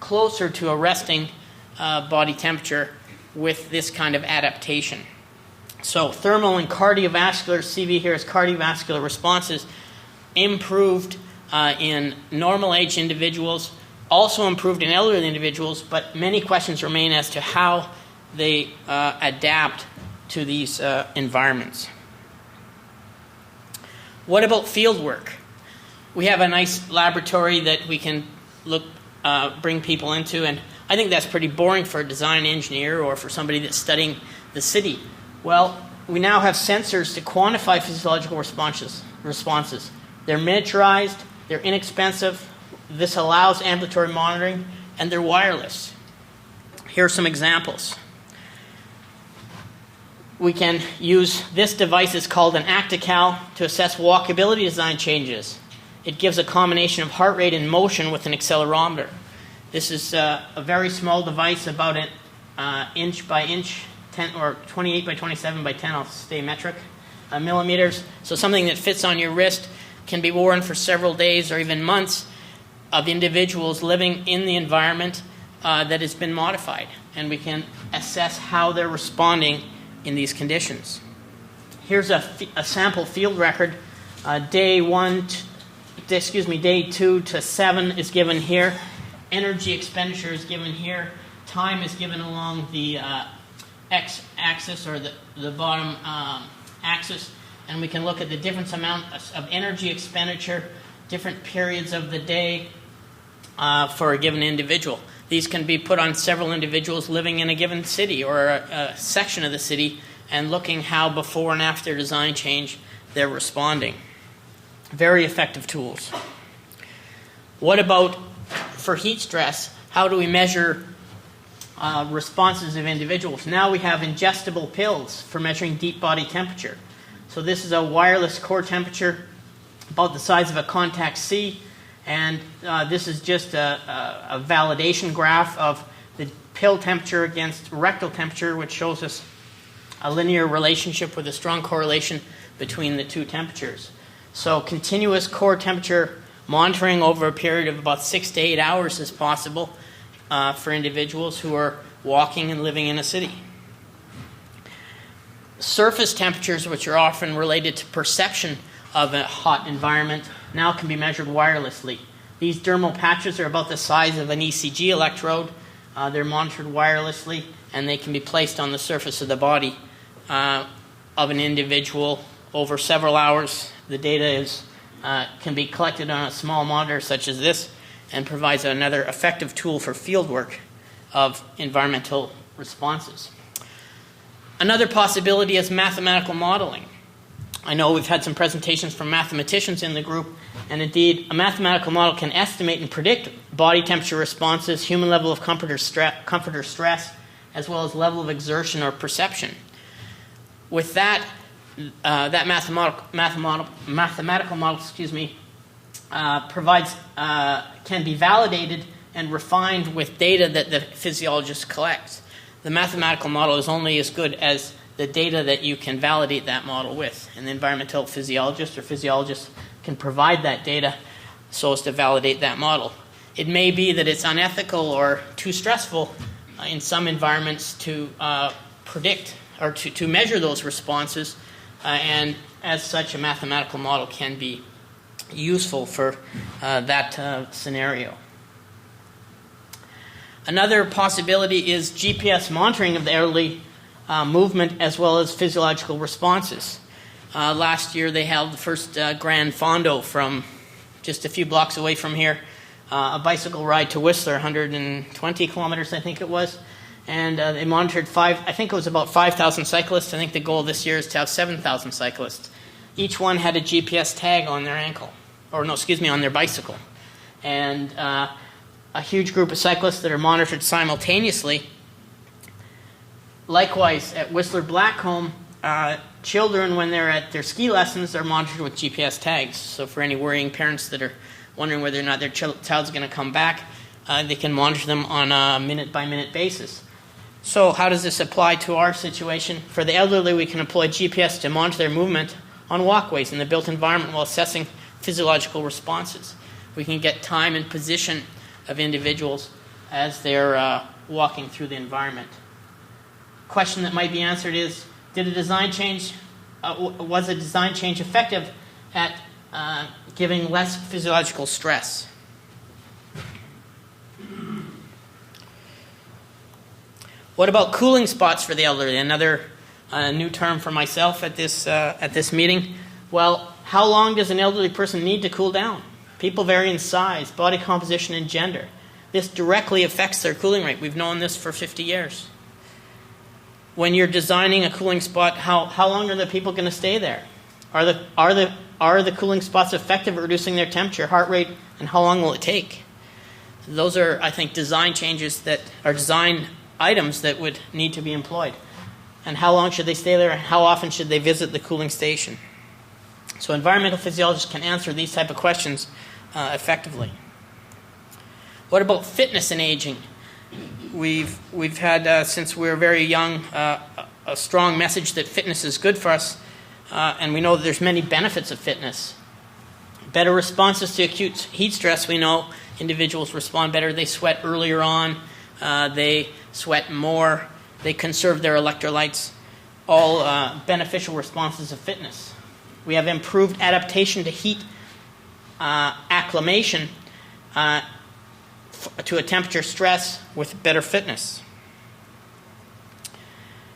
closer to a resting body temperature with this kind of adaptation. So thermal and cardiovascular, CV here is cardiovascular responses, improved in normal age individuals, also improved in elderly individuals, but many questions remain as to how they adapt to these environments. What about field work? We have a nice laboratory that we can bring people into, and I think that's pretty boring for a design engineer or for somebody that's studying the city. Well, we now have sensors to quantify physiological responses. They're miniaturized, they're inexpensive, this allows ambulatory monitoring, and they're wireless. Here are some examples. We can use this device, it's called an Actical, to assess walkability design changes. It gives a combination of heart rate and motion with an accelerometer. This is a very small device, about an inch by inch, 10 or 28 by 27 by 10, I'll stay metric, millimeters. So something that fits on your wrist, can be worn for several days or even months of individuals living in the environment that has been modified. And we can assess how they're responding in these conditions. Here's a sample field record. Day 2 to 7 is given here. Energy expenditure is given here. Time is given along the x-axis or the bottom axis. And we can look at the different amounts of energy expenditure, different periods of the day for a given individual. These can be put on several individuals living in a given city or a section of the city and looking how before and after design change they're responding. Very effective tools. What about for heat stress? How do we measure responses of individuals? Now we have ingestible pills for measuring deep body temperature. So this is a wireless core temperature about the size of a contact C, And this is just a validation graph of the pill temperature against rectal temperature, which shows us a linear relationship with a strong correlation between the two temperatures. So continuous core temperature monitoring over a period of about 6 to 8 hours is possible for individuals who are walking and living in a city. Surface temperatures, which are often related to perception of a hot environment, now can be measured wirelessly. These dermal patches are about the size of an ECG electrode. They're monitored wirelessly, and they can be placed on the surface of the body of an individual over several hours. The data can be collected on a small monitor such as this and provides another effective tool for field work of environmental responses. Another possibility is mathematical modeling. I know we've had some presentations from mathematicians in the group, and indeed, a mathematical model can estimate and predict body temperature responses, human level of comfort or stress, as well as level of exertion or perception. With that, that mathematical model, provides can be validated and refined with data that the physiologist collects. The mathematical model is only as good as the data that you can validate that model with. And the environmental physiologist or physiologist can provide that data so as to validate that model. It may be that it's unethical or too stressful in some environments to predict or to measure those responses, and as such, a mathematical model can be useful for that scenario. Another possibility is GPS monitoring of the elderly movement as well as physiological responses. Last year they held the first Grand Fondo from just a few blocks away from here, a bicycle ride to Whistler, 120 kilometers I think it was, and they monitored about 5,000 cyclists. I think the goal this year is to have 7,000 cyclists. Each one had a GPS tag on their ankle, on their bicycle, and a huge group of cyclists that are monitored simultaneously. Likewise, at Whistler Blackcomb, children, when they're at their ski lessons, are monitored with GPS tags. So for any worrying parents that are wondering whether or not their child's going to come back, they can monitor them on a minute-by-minute basis. So how does this apply to our situation? For the elderly, we can employ GPS to monitor their movement on walkways in the built environment while assessing physiological responses. We can get time and position of individuals as they're walking through the environment. Question that might be answered is, was a design change effective at giving less physiological stress? What about cooling spots for the elderly? Another new term for myself at this meeting. Well, how long does an elderly person need to cool down? People vary in size, body composition, and gender. This directly affects their cooling rate. We've known this for 50 years. When you're designing a cooling spot, how long are the people going to stay there? Are the cooling spots effective at reducing their temperature, heart rate, and how long will it take? Those are, I think, design changes that are design items that would need to be employed. And how long should they stay there? How often should they visit the cooling station? So environmental physiologists can answer these type of questions effectively. What about fitness and aging? We've had, since we were very young, a strong message that fitness is good for us, and we know that there's many benefits of fitness. Better responses to acute heat stress, we know individuals respond better. They sweat earlier on, they sweat more, they conserve their electrolytes, all beneficial responses of fitness. We have improved adaptation to heat acclimation to a temperature stress with better fitness.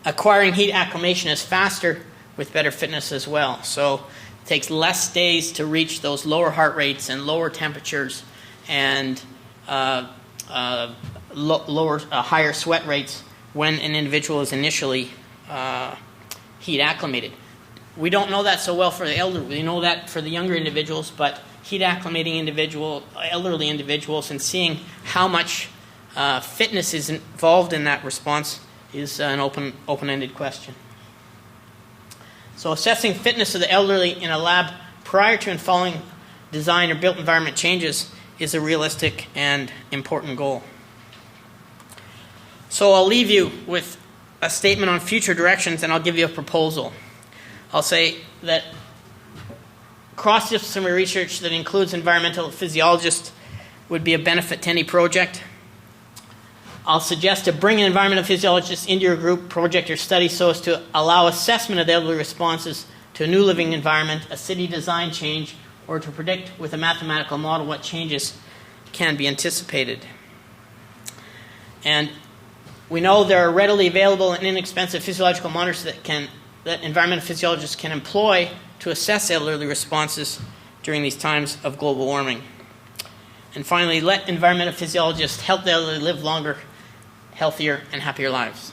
Acquiring heat acclimation is faster with better fitness as well. So it takes less days to reach those lower heart rates and lower temperatures and higher sweat rates when an individual is initially heat acclimated. We don't know that so well for the elderly. We know that for the younger individuals, but heat acclimating elderly individuals and seeing how much fitness is involved in that response is an open-ended question. So assessing fitness of the elderly in a lab prior to and following design or built environment changes is a realistic and important goal. So I'll leave you with a statement on future directions, and I'll give you a proposal. I'll say that cross-disciplinary research that includes environmental physiologists would be a benefit to any project. I'll suggest to bring an environmental physiologist into your group, project, or study so as to allow assessment of the elderly responses to a new living environment, a city design change, or to predict with a mathematical model what changes can be anticipated. And we know there are readily available and inexpensive physiological monitors that environmental physiologists can employ to assess elderly responses during these times of global warming. And finally, let environmental physiologists help the elderly live longer, healthier, and happier lives.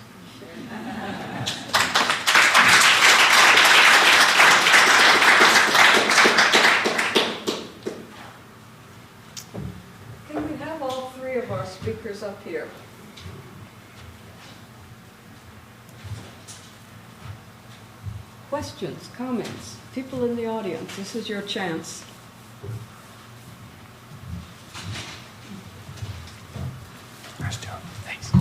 Can we have all three of our speakers up here? Questions, comments? People in the audience, this is your chance. Nice job. Thanks.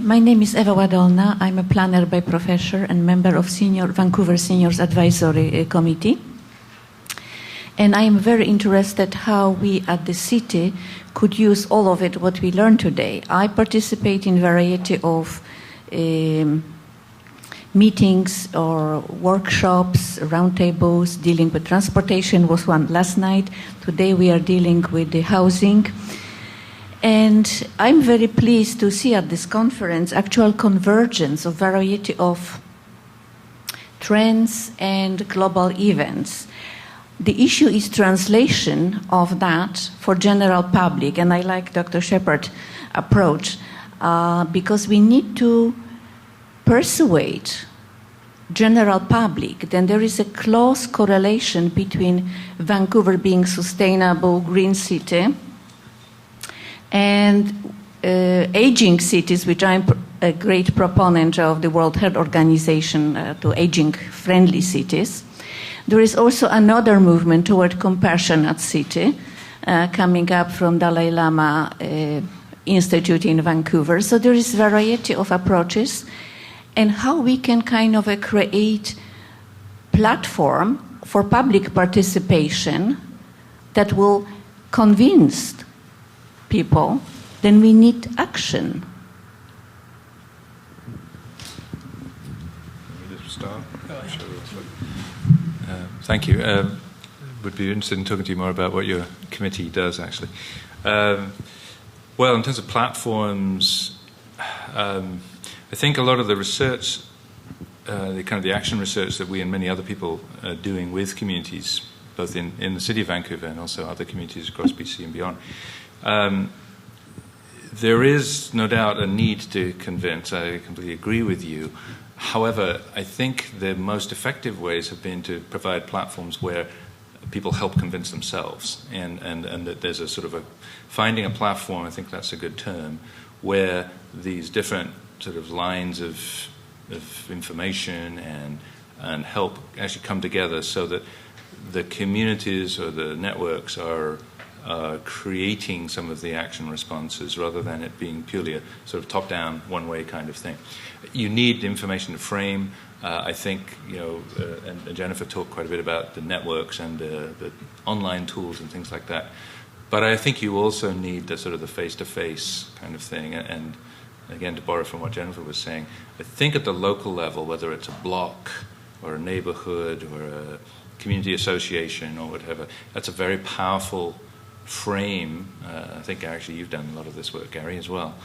My name is Eva Wadolna. I'm a planner by profession and member of Vancouver Seniors Advisory Committee. And I am very interested how we at the city could use all of it, what we learned today. I participate in a variety of meetings or workshops, roundtables, dealing with transportation was one last night. Today we are dealing with the housing. And I'm very pleased to see at this conference actual convergence of variety of trends and global events. The issue is translation of that for general public, and I like Dr. Shepard's approach because we need to persuade general public. Then there is a close correlation between Vancouver being sustainable green city and aging cities, which I'm a great proponent of the World Health Organization to aging-friendly cities. There is also another movement toward compassionate city coming up from Dalai Lama Institute in Vancouver. So there is a variety of approaches and how we can kind of create platform for public participation that will convince people, then we need action. Thank you. Would be interested in talking to you more about what your committee does, actually. Well, in terms of platforms, I think a lot of the research, the action research that we and many other people are doing with communities, both in the city of Vancouver and also other communities across BC and beyond, there is no doubt a need to convince. I completely agree with you. However, I think the most effective ways have been to provide platforms where people help convince themselves, and that there's a sort of finding a platform, I think that's a good term, where these different sort of lines of information and help actually come together so that the communities or the networks are creating some of the action responses rather than it being purely a sort of top-down, one-way kind of thing. You need information to frame. I think, and Jennifer talked quite a bit about the networks and the online tools and things like that. But I think you also need the sort of the face-to-face kind of thing. And again, to borrow from what Jennifer was saying, I think at the local level, whether it's a block or a neighborhood or a community association or whatever, that's a very powerful frame. I think actually you've done a lot of this work, Gary, as well.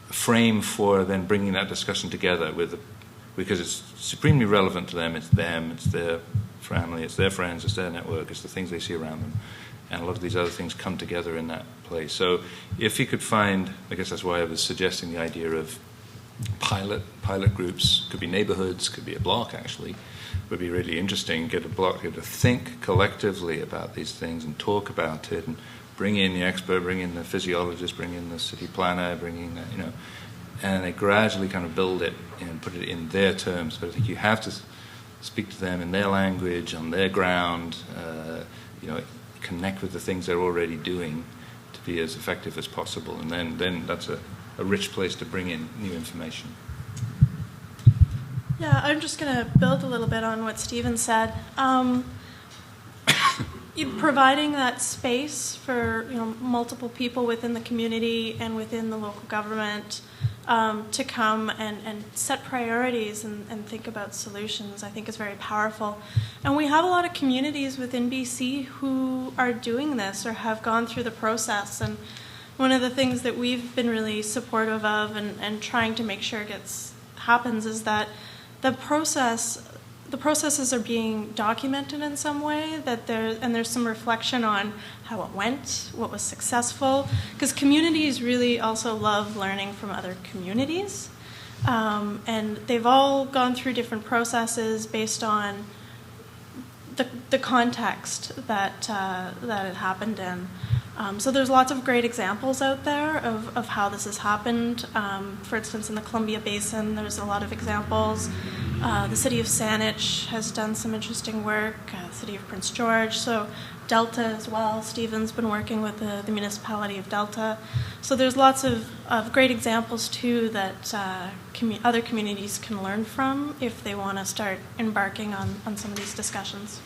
Frame for then bringing that discussion together because it's supremely relevant to them. It's their family, it's their friends, it's their network, it's the things they see around them. And a lot of these other things come together in that place. So if you could find, I guess that's why I was suggesting the idea of pilot groups, could be neighborhoods, could be a block actually, would be really interesting. Get a block here to think collectively about these things and talk about it, and bring in the expert, bring in the physiologist, bring in the city planner, bring in and they gradually kind of build it and put it in their terms. But I think you have to speak to them in their language, on their ground, connect with the things they're already doing to be as effective as possible. And then that's a rich place to bring in new information. Yeah, I'm just going to build a little bit on what Stephen said. Providing that space for multiple people within the community and within the local government to come and set priorities and think about solutions, I think is very powerful. And we have a lot of communities within BC who are doing this or have gone through the process. And one of the things that we've been really supportive of and trying to make sure happens is that the processes are being documented in some way, and there's some reflection on how it went, what was successful, because communities really also love learning from other communities, and they've all gone through different processes based on the context that it happened in. So there's lots of great examples out there of how this has happened. For instance, in the Columbia Basin, there's a lot of examples. The city of Saanich has done some interesting work, the city of Prince George, so Delta as well. Stephen's been working with the municipality of Delta. So there's lots of great examples, too, that other communities can learn from if they want to start embarking on some of these discussions.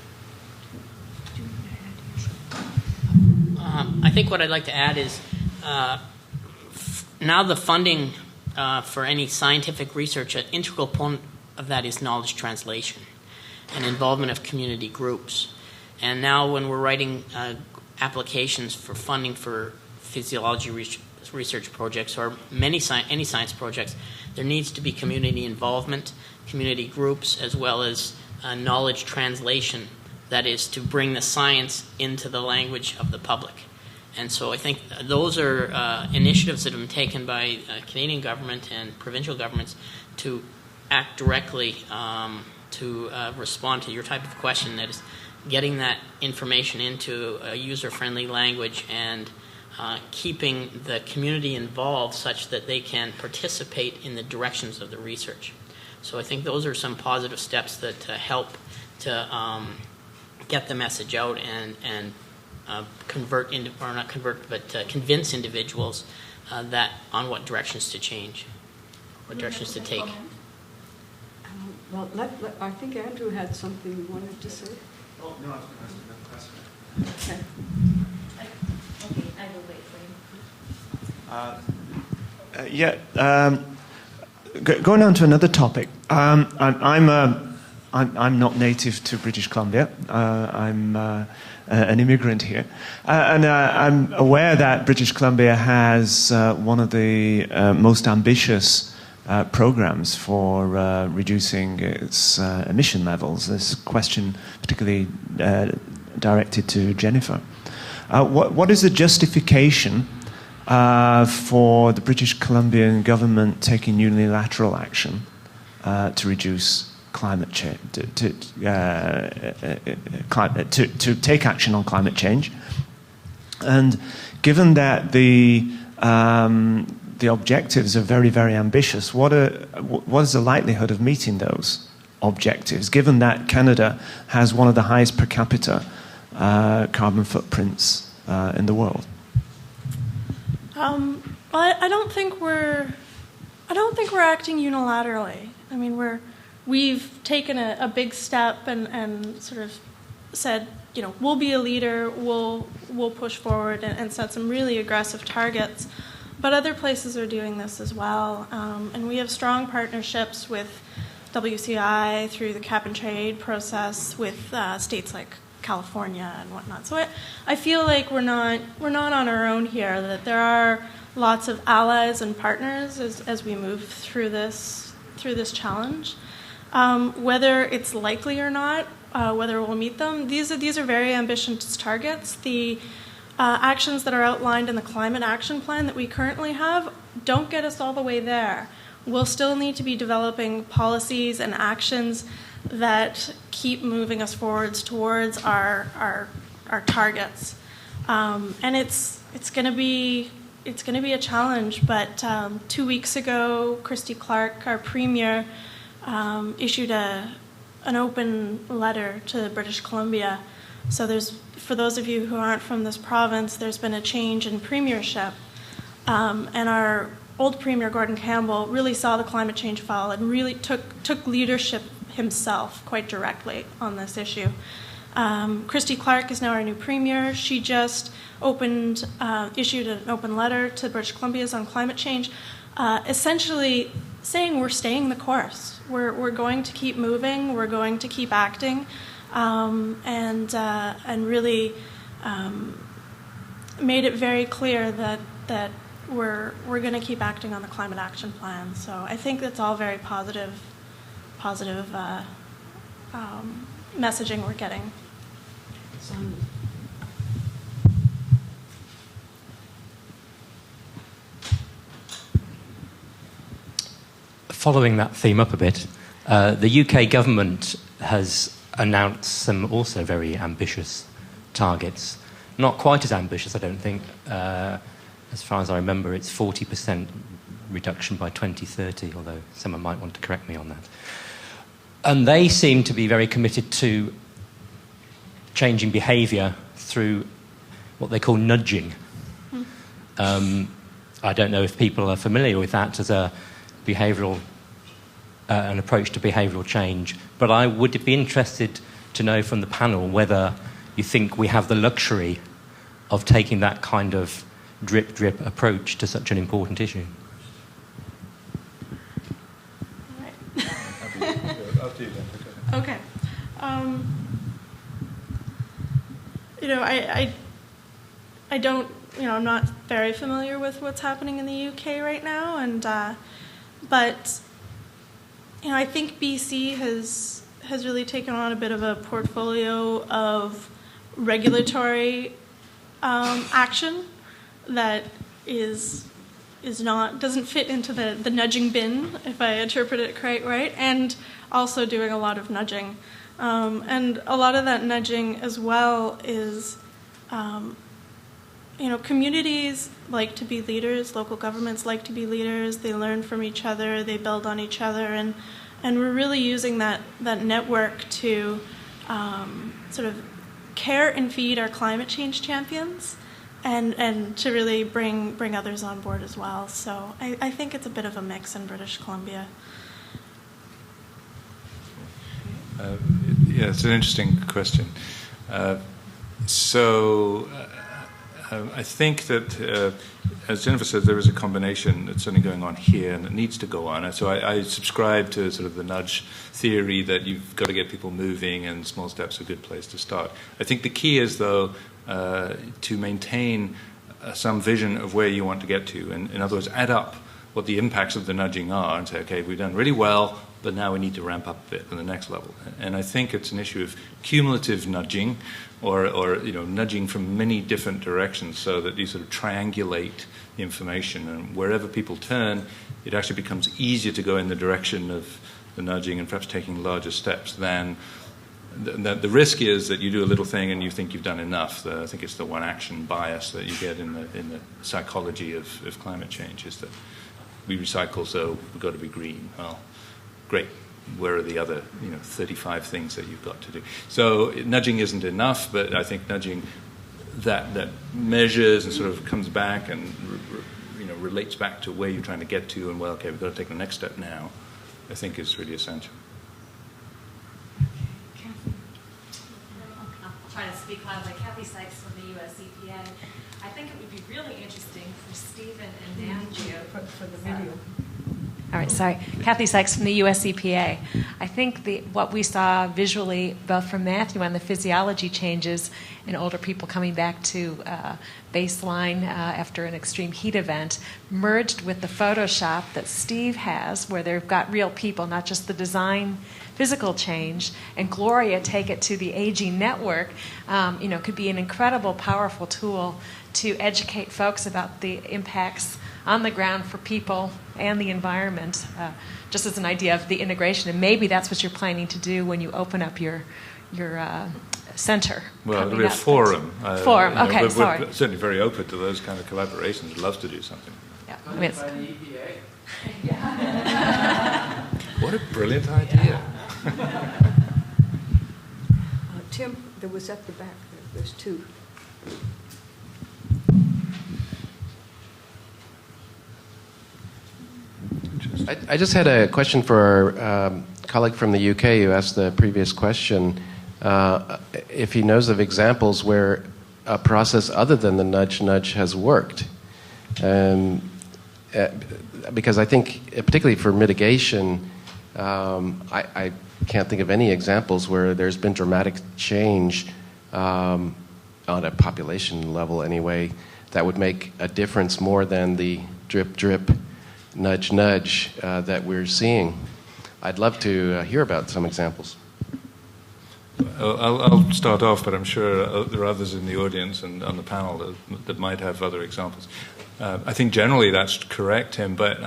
I think what I'd like to add is now the funding for any scientific research, an integral component of that is knowledge translation and involvement of community groups. And now when we're writing applications for funding for physiology research projects or any science projects, there needs to be community involvement, community groups, as well as knowledge translation. That is to bring the science into the language of the public. And so I think those are initiatives that have been taken by Canadian government and provincial governments to act directly to respond to your type of question, that is getting that information into a user-friendly language and keeping the community involved such that they can participate in the directions of the research. So I think those are some positive steps that help to get the message out and convince individuals that on what directions to change, what directions to take. Well, I think Andrew had something he wanted to say. Oh, no, I was going to ask Okay. Okay, I will wait for you. Going on to another topic. I'm not native to British Columbia. I'm an immigrant here. And I'm aware that British Columbia has one of the most ambitious programs for reducing its emission levels. This question particularly directed to Jennifer. What is the justification for the British Columbian government taking unilateral action to reduce climate change, to take action on climate change? And given that the objectives are very, very ambitious, what is the likelihood of meeting those objectives, given that Canada has one of the highest per capita carbon footprints in the world? Well, I don't think we're acting unilaterally. I mean, we've taken a big step and sort of said, we'll be a leader, we'll push forward and set some really aggressive targets. But other places are doing this as well, and we have strong partnerships with WCI through the cap and trade process with states like California and whatnot. So I feel like we're not on our own here. That there are lots of allies and partners as we move through this challenge. Whether it's likely or not, whether we'll meet them, these are very ambitious targets. The actions that are outlined in the Climate Action Plan that we currently have don't get us all the way there. we'll still need to be developing policies and actions that keep moving us forwards towards our targets. And it's going to be a challenge. But 2 weeks ago, Christy Clark, our premier, issued an open letter to British Columbia. So for those of you who aren't from this province, there's been a change in premiership, and our old premier, Gordon Campbell, really saw the climate change file and really took leadership himself quite directly on this issue. Christy Clark is now our new premier. She just issued an open letter to British Columbians on climate change, essentially saying we're staying the course. We're going to keep moving. We're going to keep acting, and really made it very clear that we're going to keep acting on the climate action plan. So I think that's all very positive messaging we're getting. Following that theme up a bit, the UK government has announced some also very ambitious targets. Not quite as ambitious, I don't think. As far as I remember, it's 40% reduction by 2030, although someone might want to correct me on that. And they seem to be very committed to changing behaviour through what they call nudging. I don't know if people are familiar with that as a behavioural, an approach to behavioural change, but I would be interested to know from the panel whether you think we have the luxury of taking that kind of drip approach to such an important issue. Okay. I don't, I'm not very familiar with what's happening in the UK right now, and but I think BC has really taken on a bit of a portfolio of regulatory action that doesn't fit into the nudging bin, if I interpret it quite right, and also doing a lot of nudging. And a lot of that nudging as well is, communities like to be leaders, local governments like to be leaders, they learn from each other, they build on each other, and we're really using that network to sort of care and feed our climate change champions, and to really bring others on board as well. So I think it's a bit of a mix in British Columbia. Yeah, it's an interesting question. I think that, as Jennifer said, there is a combination that's certainly going on here and it needs to go on. And so I subscribe to sort of the nudge theory that you've got to get people moving and small steps are a good place to start. I think the key is, though, to maintain some vision of where you want to get to. And in other words, add up what the impacts of the nudging are and say, okay, we've done really well, but now we need to ramp up a bit to the next level. And I think it's an issue of cumulative nudging, or nudging from many different directions, so that you sort of triangulate the information, and wherever people turn, it actually becomes easier to go in the direction of the nudging and perhaps taking larger steps than the risk is that you do a little thing and you think you've done enough. I think it's the one action bias that you get in the psychology of climate change, is that we recycle, so we've got to be green. Well, great. Where are the other 35 things that you've got to do? So nudging isn't enough, but I think nudging that measures and sort of comes back and relates back to where you're trying to get to, and okay, we've got to take the next step now, I think is really essential. I'll try to speak loudly. Kathy Sykes from the US EPA. I think it would be really interesting for Stephen and Andrea for the video. All right, sorry. Kathy Sykes from the US EPA. I think what we saw visually, both from Matthew on the physiology changes in older people coming back to baseline after an extreme heat event, merged with the Photoshop that Steve has, where they've got real people, not just the design physical change, and Gloria take it to the aging network, could be an incredible, powerful tool to educate folks about the impacts on the ground for people and the environment, just as an idea of the integration. And maybe that's what you're planning to do when you open up your center. Well, it'll be a forum. Forum, okay, we're sorry. certainly very open to those kind of collaborations. We'd love to do something. Yeah. What a brilliant idea. Tim, there was at the back. There's two. I just had a question for our colleague from the UK who asked the previous question. If he knows of examples where a process other than the nudge has worked. Because I think, particularly for mitigation, I can't think of any examples where there's been dramatic change on a population level anyway that would make a difference more than the drip, drip, nudge, nudge that we're seeing. I'd love to hear about some examples. I'll start off, but I'm sure there are others in the audience and on the panel that might have other examples. I think generally that's correct, Tim, but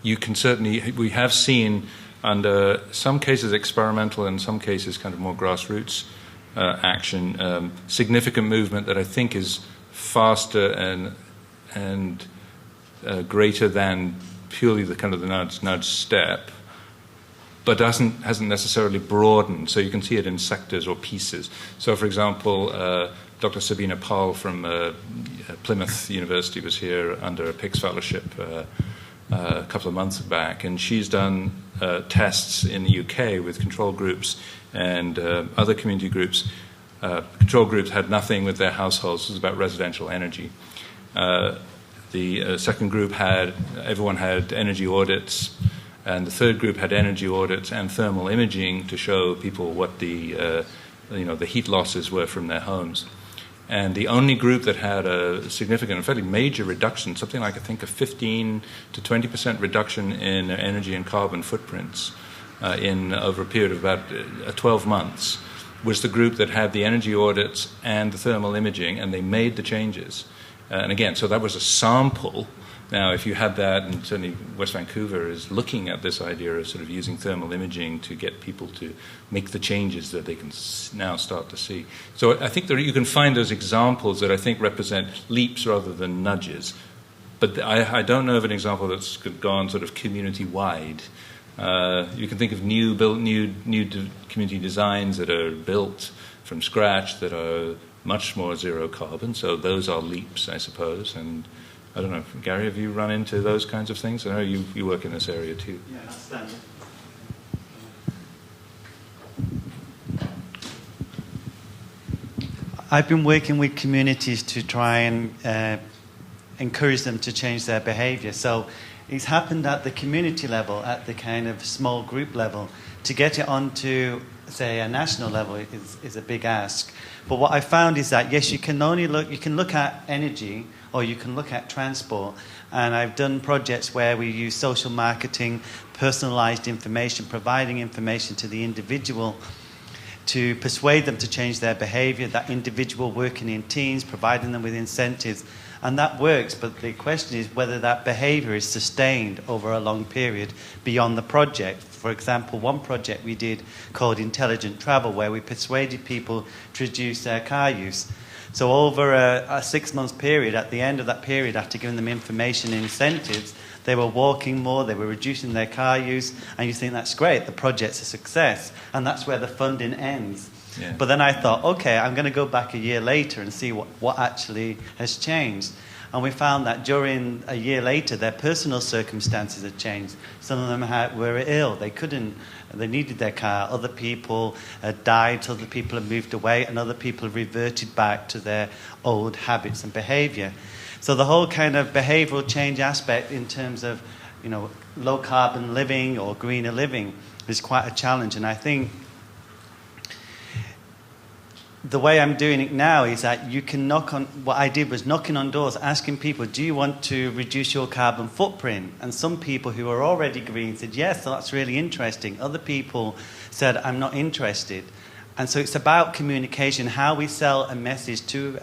you can certainly, we have seen under some cases experimental and some cases kind of more grassroots action, significant movement that I think is faster and greater than purely the kind of the nudge step, but hasn't necessarily broadened. So you can see it in sectors or pieces. So, for example, Dr. Sabina Paul from Plymouth University was here under a PICS fellowship a couple of months back, and she's done tests in the UK with control groups and other community groups. Control groups had nothing with their households. It was about residential energy. The second group everyone had energy audits, and the third group had energy audits and thermal imaging to show people what the heat losses were from their homes. And the only group that had a significant and fairly major reduction, something like I think a 15 to 20% reduction in their energy and carbon footprints in over a period of about 12 months, was the group that had the energy audits and the thermal imaging, and they made the changes. And again, so that was a sample. Now, if you had that, and certainly West Vancouver is looking at this idea of sort of using thermal imaging to get people to make the changes that they can now start to see. So I think you can find those examples that I think represent leaps rather than nudges. But I don't know of an example that's gone sort of community-wide. You can think of new community designs that are built from scratch that are much more zero carbon. So those are leaps, I suppose. And I don't know, Gary, have you run into those kinds of things? I know you work in this area too. Yeah, that's that. I've been working with communities to try and encourage them to change their behaviour. So it's happened at the community level, at the kind of small group level. To get it onto, say, a national level is a big ask. But what I found is that, yes, you can look at energy, or you can look at transport. And I've done projects where we use social marketing, personalised information, providing information to the individual to persuade them to change their behaviour, that individual working in teams, providing them with incentives. And that works, but the question is whether that behaviour is sustained over a long period beyond the project. For example, one project we did called Intelligent Travel, where we persuaded people to reduce their car use. So over a 6-month period, at the end of that period, after giving them information and incentives, they were walking more, they were reducing their car use, and you think that's great, the project's a success, and that's where the funding ends. Yeah. But then I thought, okay, I'm going to go back a year later and see what actually has changed. And we found that during a year later, their personal circumstances had changed. Some of them were ill, they needed their car. Other people had died, other people had moved away, and other people had reverted back to their old habits and behaviour. So the whole kind of behavioural change aspect in terms of, low carbon living or greener living is quite a challenge. And I think the way I'm doing it now is that you can what I did was knocking on doors, asking people, do you want to reduce your carbon footprint? And some people who are already green said, yes, that's really interesting. Other people said, I'm not interested. And so it's about communication, how we sell a message to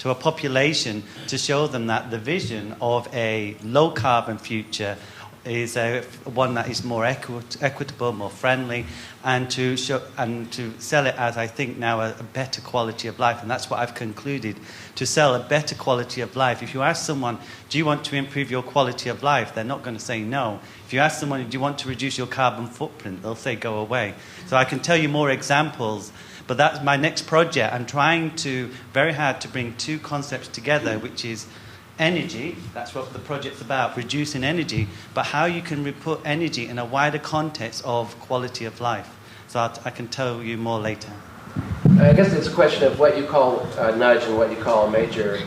a population to show them that the vision of a low-carbon future is one that is more equitable, more friendly, and to sell it as, I think now, a better quality of life. And that's what I've concluded, to sell a better quality of life. If you ask someone, do you want to improve your quality of life? They're not going to say no. If you ask someone, do you want to reduce your carbon footprint? They'll say go away. So I can tell you more examples, but that's my next project. I'm trying very hard to bring two concepts together, which is energy, that's what the project's about, reducing energy, but how you can put energy in a wider context of quality of life. So I can tell you more later. I guess it's a question of what you call a nudge and what you call a major,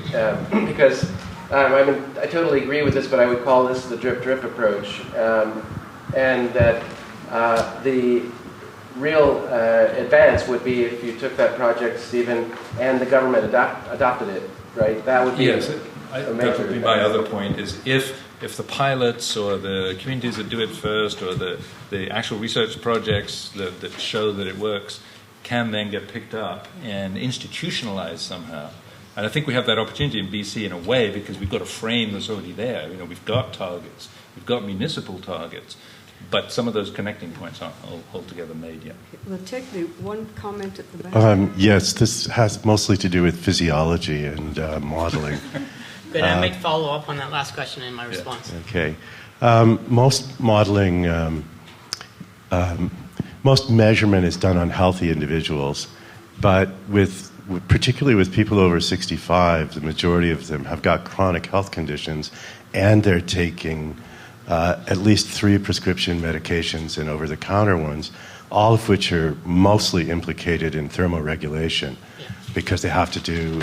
because I totally agree with this, but I would call this the drip-drip approach, and that the real advance would be if you took that project, Stephen, and the government adopted it, right? That would be that would be my other point, is if the pilots or the communities that do it first or the actual research projects that show that it works can then get picked up and institutionalized somehow. And I think we have that opportunity in BC in a way because we've got a frame that's already there. We've got targets, we've got municipal targets, but some of those connecting points aren't altogether made yet. We'll take the one comment at the back. Yes, this has mostly to do with physiology and modeling. But I might follow up on that last question in my response. Okay. Most modeling, most measurement is done on healthy individuals, but particularly with people over 65, the majority of them have got chronic health conditions, and they're taking at least 3 prescription medications and over-the-counter ones, all of which are mostly implicated in thermoregulation because they have to do...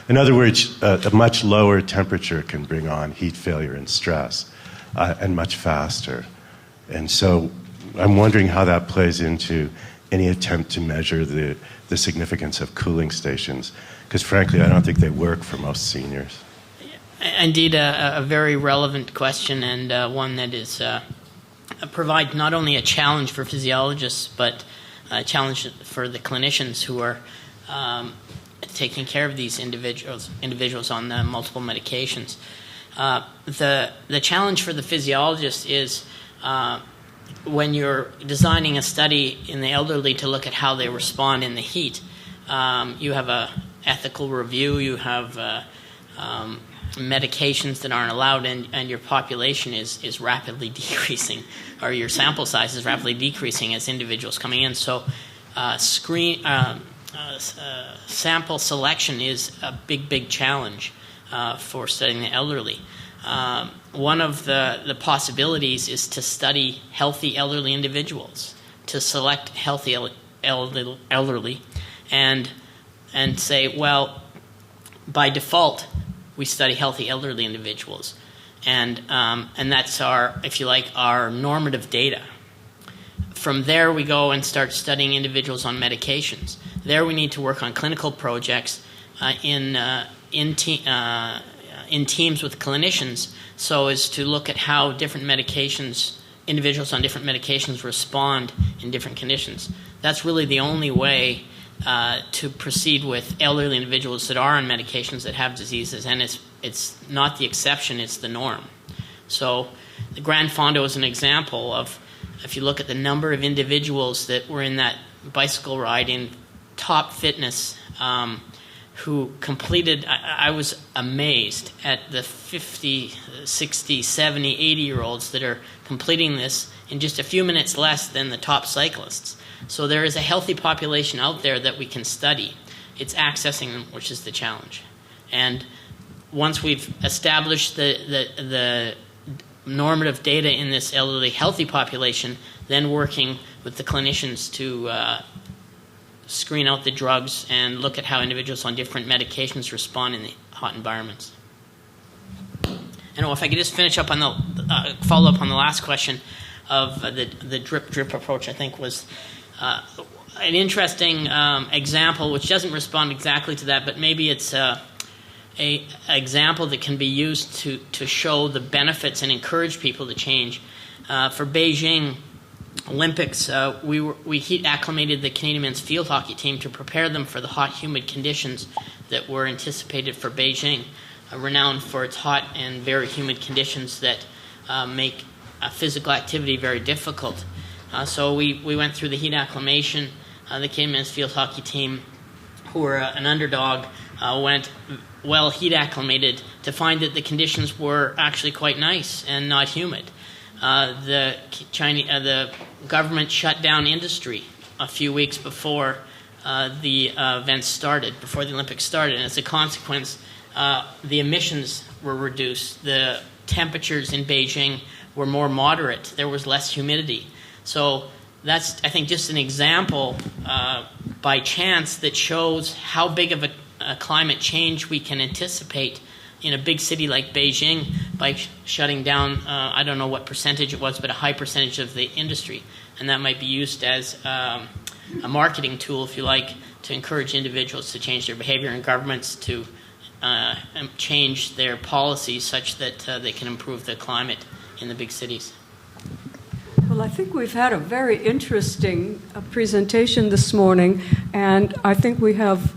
in other words, a much lower temperature can bring on heat failure and stress, and much faster. And so I'm wondering how that plays into any attempt to measure the significance of cooling stations, because frankly, I don't think they work for most seniors. Indeed, a very relevant question, and one that is provides not only a challenge for physiologists, but a challenge for the clinicians who are taking care of these individuals on the multiple medications. The challenge for the physiologist is when you're designing a study in the elderly to look at how they respond in the heat. You have a ethical review, you have medications that aren't allowed, and your population is rapidly decreasing, or your sample size is rapidly decreasing as individuals coming in. So sample selection is a big challenge for studying the elderly. One of the possibilities is to study healthy elderly individuals, to select healthy elderly, and say, well, by default, we study healthy elderly individuals, and that's our, if you like, our normative data. From there, we go and start studying individuals on medications. There, we need to work on clinical projects in teams with clinicians, so as to look at how different medications, individuals on different medications respond in different conditions. That's really the only way to proceed with elderly individuals that are on medications that have diseases, and it's not the exception, it's the norm. So the Grand Fondo is an example of, if you look at the number of individuals that were in that bicycle ride in top fitness, who completed, I was amazed at the 50, 60, 70, 80-year-olds that are completing this in just a few minutes less than the top cyclists. So there is a healthy population out there that we can study. It's accessing them, which is the challenge. And once we've established the normative data in this elderly healthy population, then working with the clinicians to screen out the drugs and look at how individuals on different medications respond in the hot environments. And if I could just finish up on the follow up on the last question of the drip approach, I think was an interesting example, which doesn't respond exactly to that, but maybe it's a example that can be used to show the benefits and encourage people to change. For Beijing, Olympics, we heat acclimated the Canadian men's field hockey team to prepare them for the hot, humid conditions that were anticipated for Beijing, renowned for its hot and very humid conditions that make physical activity very difficult. So we went through the heat acclimation. The Canadian men's field hockey team, who were an underdog, went well heat acclimated to find that the conditions were actually quite nice and not humid. The government shut down industry a few weeks before the events started, before the Olympics started, and as a consequence, the emissions were reduced. The temperatures in Beijing were more moderate. There was less humidity. So that's, I think, just an example by chance that shows how big of a climate change we can anticipate in a big city like Beijing by shutting down, I don't know what percentage it was, but a high percentage of the industry. And that might be used as a marketing tool, if you like, to encourage individuals to change their behavior and governments to change their policies such that they can improve the climate in the big cities. Well, I think we've had a very interesting presentation this morning, and I think we have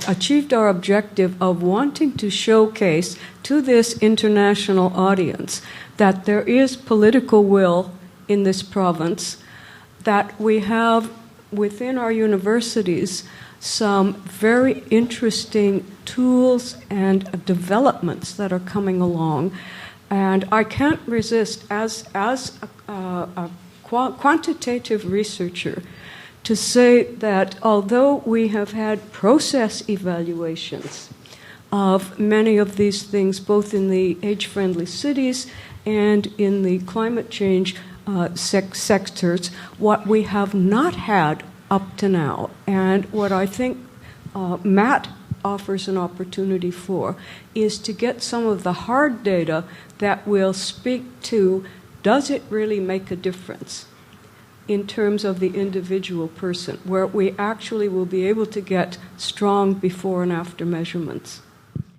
achieved our objective of wanting to showcase to this international audience that there is political will in this province, that we have within our universities some very interesting tools and developments that are coming along. And I can't resist, as a quantitative researcher, to say that although we have had process evaluations of many of these things, both in the age-friendly cities and in the climate change sectors, what we have not had up to now, and what I think Matt offers an opportunity for, is to get some of the hard data that will speak to, does it really make a difference in terms of the individual person, where we actually will be able to get strong before and after measurements.